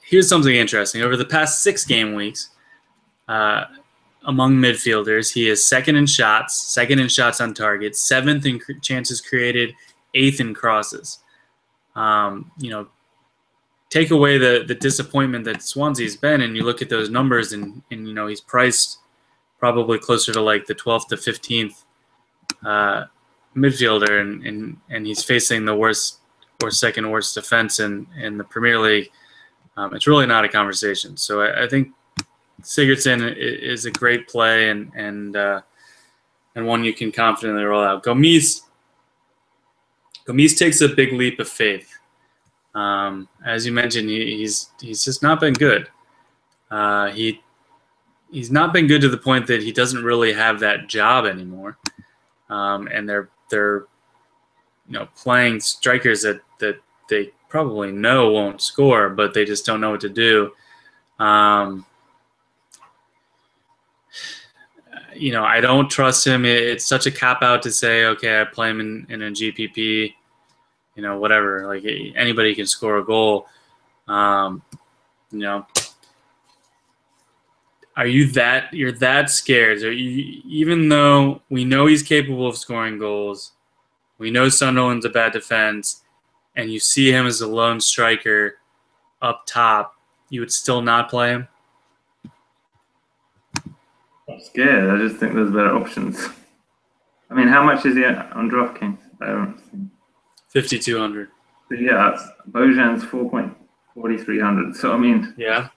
Here's something interesting. Over the past 6 game weeks, among midfielders, he is second in shots on target, 7th in chances created, 8th in crosses. Take away the disappointment that Swansea's been, and you look at those numbers, and he's priced probably closer to like the 12th to 15th midfielder, and he's facing the worst or second worst defense in the Premier League. It's really not a conversation. So I think Sigurdsson is a great play and one you can confidently roll out. Gomes takes a big leap of faith. As you mentioned, he's just not been good. He's not been good to the point that he doesn't really have that job anymore. And they're playing strikers that they probably know won't score, but they just don't know what to do. I don't trust him. It's such a cop out to say, okay, I play him in a GPP. Whatever. Like anybody can score a goal. Are you're that scared? Even though we know he's capable of scoring goals, we know Sunderland's a bad defense, and you see him as a lone striker up top, you would still not play him? I'm scared. I just think there's better options. I mean, how much is he on Draftkings? I don't see. 5,200. So yeah, Bojan's 4,4300. So I mean, yeah,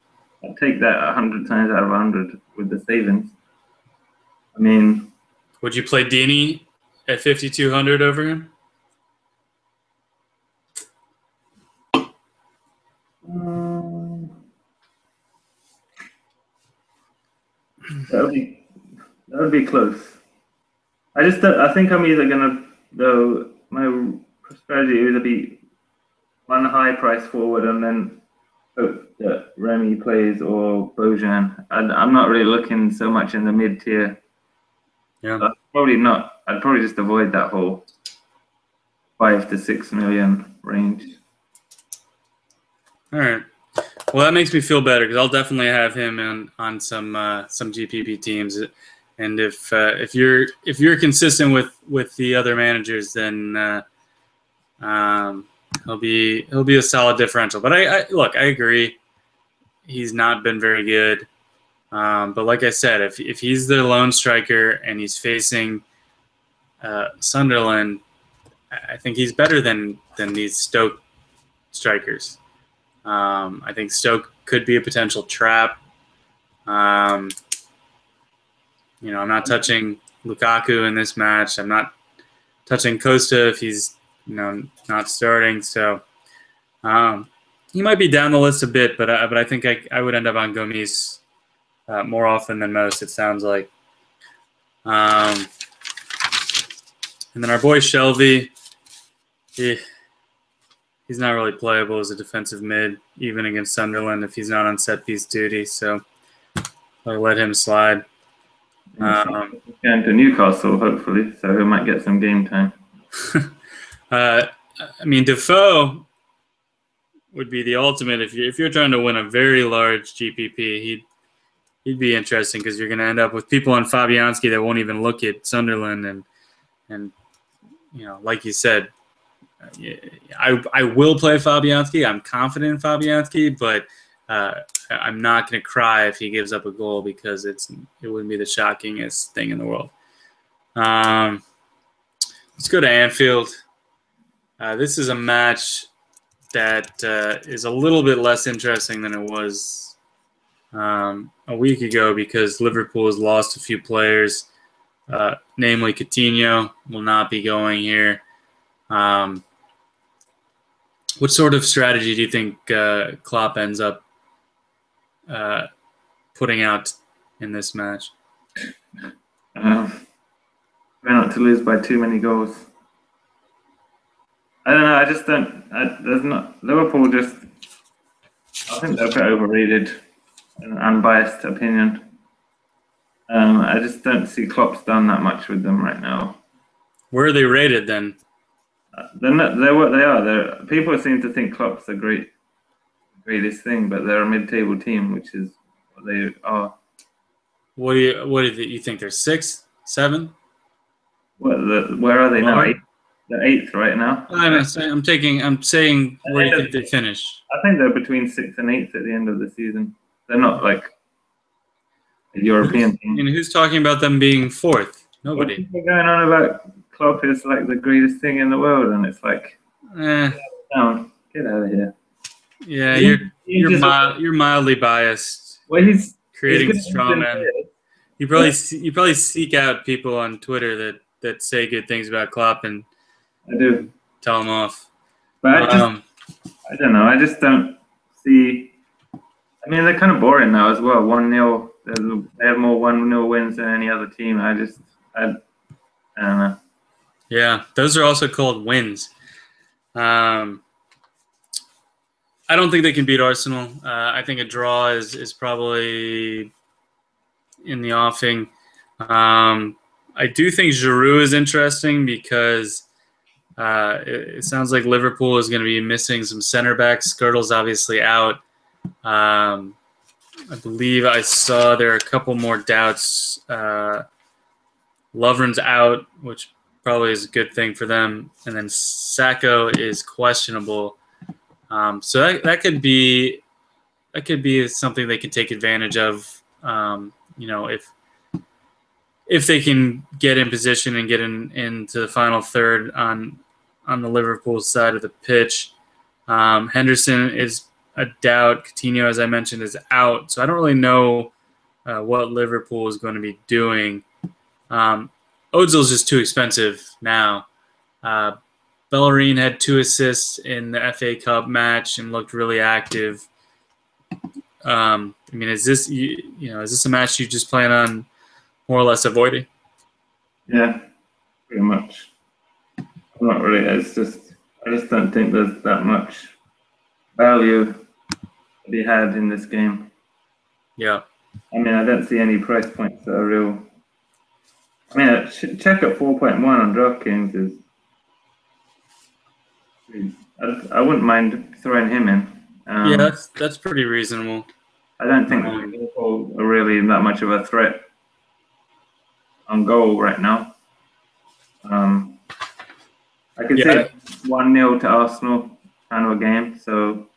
I'll take that 100 times out of 100 with the savings. I mean, would you play Dini at 5,200 over him? That would be close. I think I'm either gonna though my strategy would either be one high price forward and then hope that Remy plays or Bojan. I'm not really looking so much in the mid tier. Yeah. Probably not. I'd probably just avoid that whole 5 to 6 million range. All right. Well, that makes me feel better because I'll definitely have him on some GPP teams. And if you're consistent with the other managers, then he'll be a solid differential. But I look, I agree. He's not been very good. But like I said, if he's the lone striker and he's facing Sunderland, I think he's better than these Stoke strikers. I think Stoke could be a potential trap. I'm not touching Lukaku in this match. I'm not touching Costa if he's not starting. So he might be down the list a bit, but I think I would end up on Gomes more often than most. It sounds like. And then our boy Shelby, he's not really playable as a defensive mid, even against Sunderland if he's not on set piece duty. So I'll let him slide. Going to Newcastle, hopefully, so he might get some game time. Defoe would be the ultimate if you're trying to win a very large GPP. He'd be interesting because you're going to end up with people on Fabianski that won't even look at Sunderland, and like you said, I will play Fabianski. I'm confident in Fabianski, but I'm not going to cry if he gives up a goal because it wouldn't be the shockingest thing in the world. Let's go to Anfield. This is a match that is a little bit less interesting than it was a week ago because Liverpool has lost a few players, namely Coutinho will not be going here. What sort of strategy do you think Klopp ends up putting out in this match? Try not to lose by too many goals. I don't know. I just don't. There's not Liverpool. I think they're a bit overrated. An unbiased opinion. I just don't see Klopp's done that much with them right now. Where are they rated then? They're what they are. People seem to think Klopp's the greatest thing, but they're a mid-table team, which is what they are. What do you think? They're 6th, 7th? Where are they now? They're 8th right now. I'm saying where do you think they finish? I think they're between 6th and 8th at the end of the season. They're not like a European team. And who's talking about them being 4th? Nobody. People going on about Klopp is like the greatest thing in the world, and it's like, get out of here. Yeah, you're mildly biased. Well, he's creating straw man. You probably seek out people on Twitter that say good things about Klopp and I do tell them off. But I don't know. I just don't see. I mean, they're kind of boring now as well. 1-0. They have more 1-0 wins than any other team. I don't know. Yeah, those are also called wins. I don't think they can beat Arsenal. I think a draw is probably in the offing. I do think Giroud is interesting because it sounds like Liverpool is going to be missing some center backs. Skirtle's obviously out. I believe I saw there are a couple more doubts. Lovren's out, which probably is a good thing for them. And then Sacco is questionable. So that could be something they can take advantage of. If they can get in position and get into the final third on the Liverpool side of the pitch. Henderson is a doubt. Coutinho, as I mentioned, is out. So I don't really know what Liverpool is going to be doing. Ozil's just too expensive now. Bellerin had 2 assists in the FA Cup match and looked really active. I mean, is this is this a match you just plan on more or less avoiding? Yeah, pretty much. I'm not really. It's just I just don't think there's that much value to be had in this game. Yeah. I mean, I don't see any price points that are real. I mean, check at 4.1 on Draftkings is. I wouldn't mind throwing him in. Yeah, that's pretty reasonable. I don't think Liverpool are really that much of a threat on goal right now. I could say 1-0 to Arsenal kind of a game. So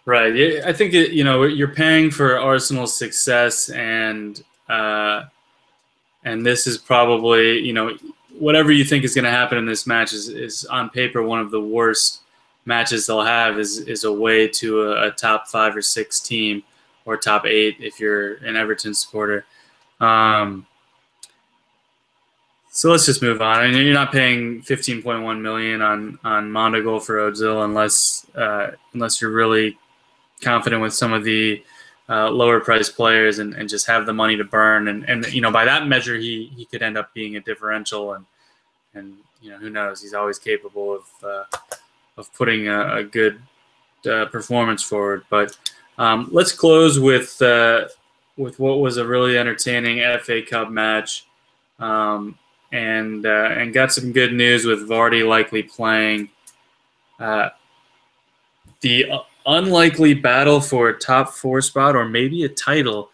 right, yeah, I think you're paying for Arsenal's success, and this is probably whatever you think is going to happen in this match is on paper one of the worst matches they'll have is away to a top 5 or 6 team, or top 8 if you're an Everton supporter. So let's just move on. I mean, you're not paying 15.1 million on Mondogoal for Ozil unless you're really confident with some of the lower priced players and just have the money to burn. And by that measure, he could end up being a differential, and who knows? He's always capable of putting a good performance forward. But let's close with what was a really entertaining FA Cup match. And got some good news with Vardy likely playing. The unlikely battle for a top 4 spot or maybe a title.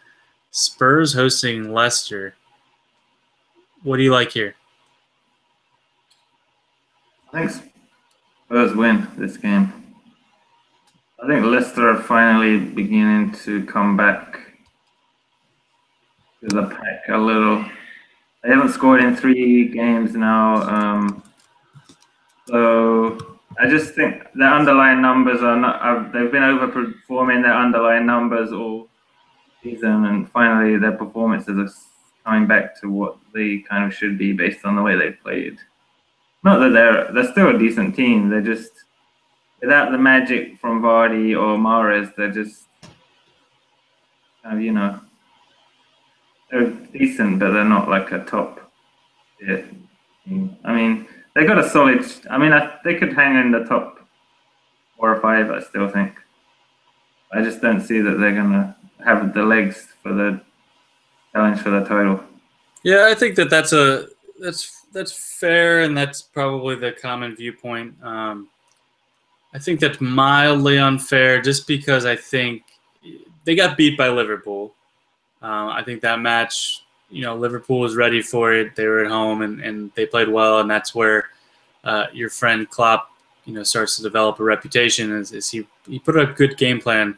Spurs hosting Leicester. What do you like here? I think Spurs win this game. I think Leicester are finally beginning to come back to the pack a little. They haven't scored in 3 games now. So I just think their underlying numbers are not. They've been overperforming their underlying numbers all season, and finally their performances are coming back to what they kind of should be based on the way they played. Not that they're still a decent team. They're just without the magic from Vardy or Mahrez. They're just kind of they're decent, but they're not like a top tier team. I mean, they got a solid. I mean, they could hang in the top 4 or 5. I still think. I just don't see that they're gonna have the legs for the challenge for the title. Yeah, I think that's fair, and that's probably the common viewpoint. I think that's mildly unfair, just because I think they got beat by Liverpool. I think that match, Liverpool was ready for it. They were at home, and they played well, and that's where your friend Klopp, starts to develop a reputation. Is he put a good game plan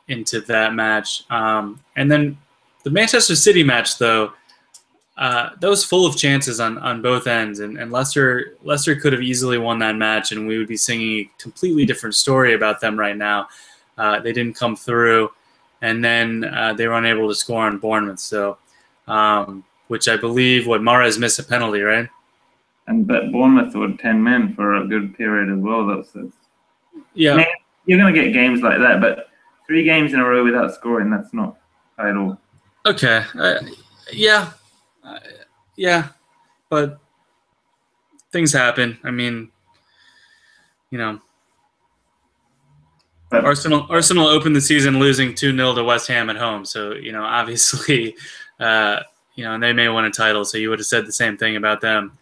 into that match, and then the Manchester City match, though, that was full of chances on both ends, and Leicester could have easily won that match, and we would be singing a completely different story about them right now. They didn't come through. And then they were unable to score on Bournemouth. So, which I believe, Mahrez missed a penalty, right? But Bournemouth were 10 men for a good period as well. Yeah. I mean, you're going to get games like that, but 3 games in a row without scoring, that's not title. Okay. Yeah. Yeah. But things happen. I mean, But Arsenal opened the season losing 2-0 to West Ham at home. So, obviously, and they may win a title. So you would have said the same thing about them.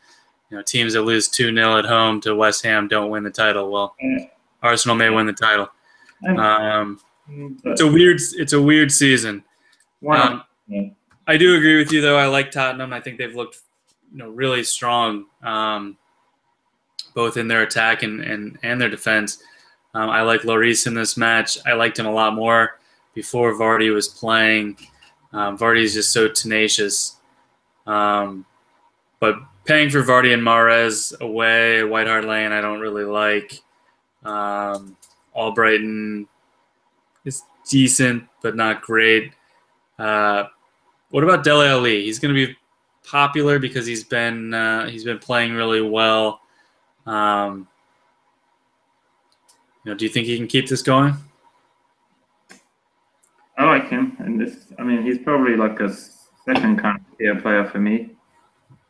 Teams that lose 2-0 at home to West Ham don't win the title. Well, Arsenal may win the title. It's a weird season. I do agree with you, though. I like Tottenham. I think they've looked, really strong, both in their attack and their defense. I like Lloris in this match. I liked him a lot more before Vardy was playing. Vardy is just so tenacious. But paying for Vardy and Mahrez away at White Hart Lane, I don't really like. Albrighton is decent, but not great. What about Dele Alli? He's going to be popular because he's been playing really well. Do you think he can keep this going? I like him, and this. I mean, he's probably like a second kind of tier player for me.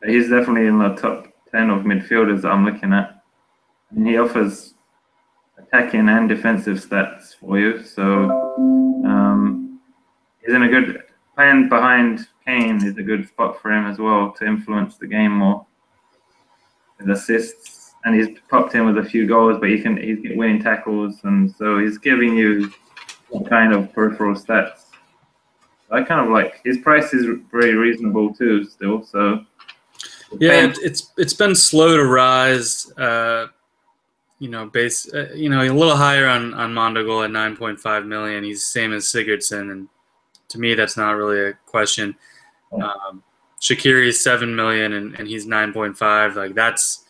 He's definitely in the top 10 of midfielders that I'm looking at, and he offers attacking and defensive stats for you. So he's in a good playing behind Kane is a good spot for him as well to influence the game more with assists. And he's popped in with a few goals, but he's winning tackles, and so he's giving you that kind of peripheral stats. I kind of like his price is very reasonable too, still. So yeah, it's been slow to rise. You know, a little higher on Mondogoal at 9.5 million. He's the same as Sigurdsson, and to me, that's not really a question. Shaqiri is 7 million, and he's 9.5. Like that's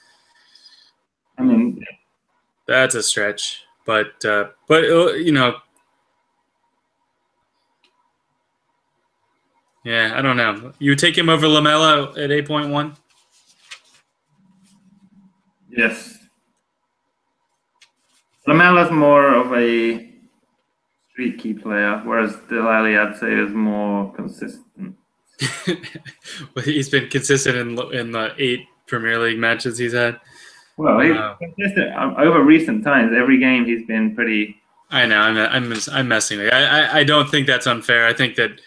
a stretch, but you know, yeah, I don't know. You would take him over Lamela at 8.1? Yes. Lamela's more of a streaky player, whereas Delali, I'd say, is more consistent. Well, he's been consistent in the 8 Premier League matches he's had. Well, he's consistent over recent times. Every game he's been pretty. I know. I'm messing with you. I don't think that's unfair. I think that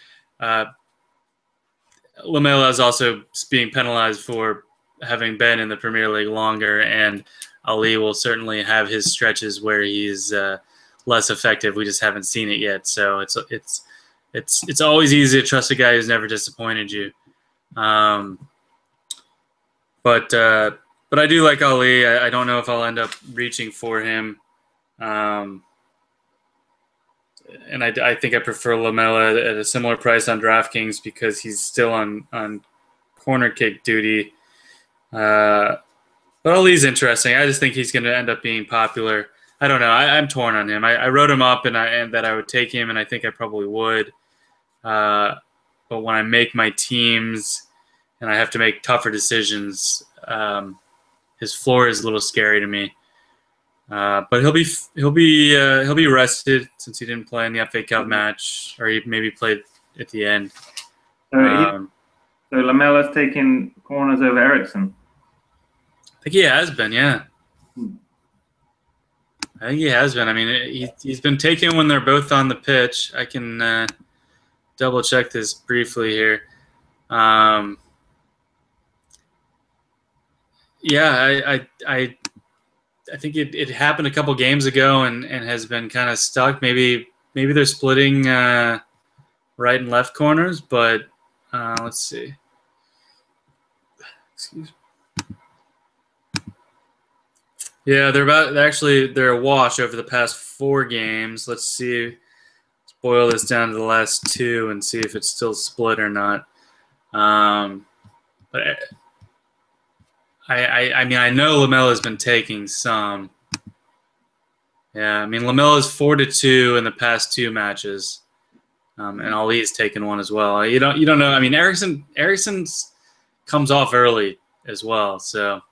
Lamela is also being penalized for having been in the Premier League longer, and Ali will certainly have his stretches where he's less effective. We just haven't seen it yet. So it's always easy to trust a guy who's never disappointed you. But I do like Ali. I don't know if I'll end up reaching for him. And I think I prefer Lamela at a similar price on Draftkings because he's still on corner kick duty. But Ali's interesting. I just think he's going to end up being popular. I don't know. I'm torn on him. I wrote him up and that I would take him, and I think I probably would. But when I make my teams and I have to make tougher decisions, his floor is a little scary to me. But he'll be rested since he didn't play in the FA Cup match, or he maybe played at the end. So Lamela's taking corners over Ericsson. I think he has been, yeah. I think he has been. I mean, he's been taken when they're both on the pitch. I can double check this briefly here. Yeah, I think it happened a couple games ago and has been kind of stuck. Maybe they're splitting right and left corners, but let's see. Excuse me. Yeah, they're a wash over the past 4 games. Let's see. Let's boil this down to the last 2 and see if it's still split or not. But I mean, I know Lamela's been taking some. Yeah, I mean, Lamela's 4-2 in the past 2 matches, and Ali's taken one as well. You don't know. I mean, Ericsson's comes off early as well, so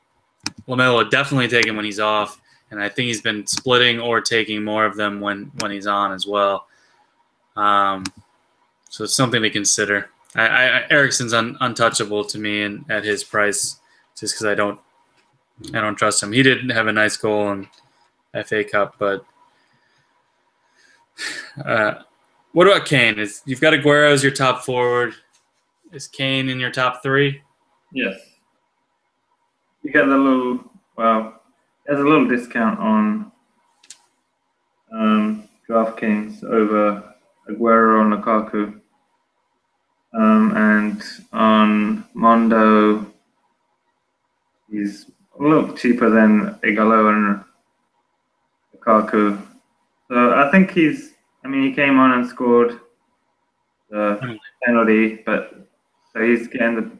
Lamela definitely take him when he's off, and I think he's been splitting or taking more of them when he's on as well. So it's something to consider. Ericsson's untouchable to me, and at his price, just because I don't trust him. He did have a nice goal in FA Cup, but what about Kane? You've got Aguero as your top forward. Is Kane in your top 3? Yes. You get there's a little discount on DraftKings over Aguero and Lukaku. And on Mondo, he's a little cheaper than Igalo and Lukaku. So I think he came on and scored the penalty, but so he's getting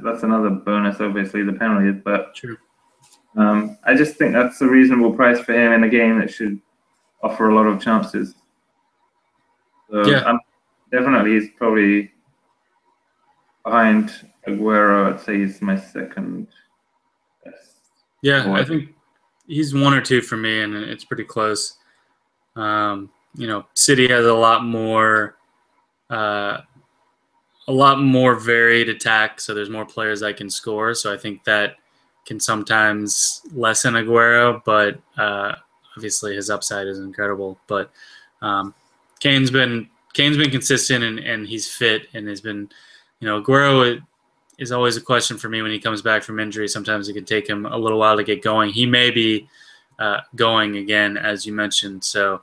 that's another bonus, obviously, the penalties, but true. I just think that's a reasonable price for him in a game that should offer a lot of chances. So yeah. Definitely he's probably behind Aguero. I'd say he's my second best. Yeah, I think he's 1 or 2 for me, and it's pretty close. City has a lot more a lot more varied attack, so there's more players I can score. So I think that can sometimes lessen Aguero, but obviously his upside is incredible. But Kane's been consistent and he's fit and has been, Aguero is always a question for me when he comes back from injury. Sometimes it can take him a little while to get going. He may be going again, as you mentioned, so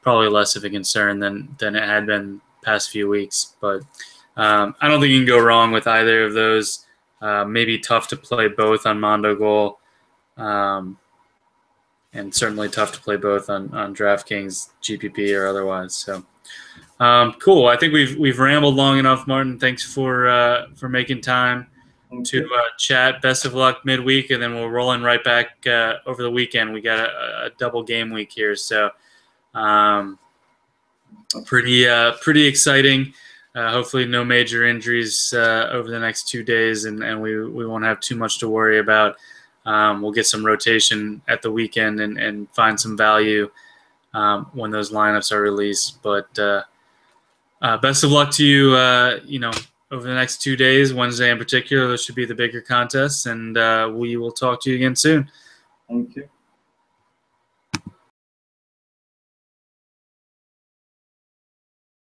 probably less of a concern than it had been past few weeks. But I don't think you can go wrong with either of those. Maybe tough to play both on Mondogoal, and certainly tough to play both on Draftkings, GPP, or otherwise. So cool. I think we've rambled long enough, Martin. Thanks for making time to chat. Best of luck midweek, and then we'll roll in right back over the weekend. We got a double game week here, so pretty exciting. Hopefully, no major injuries over the next 2 days, and we won't have too much to worry about. We'll get some rotation at the weekend and find some value when those lineups are released. But best of luck to you, over the next 2 days, Wednesday in particular. Those should be the bigger contests, and we will talk to you again soon. Thank you.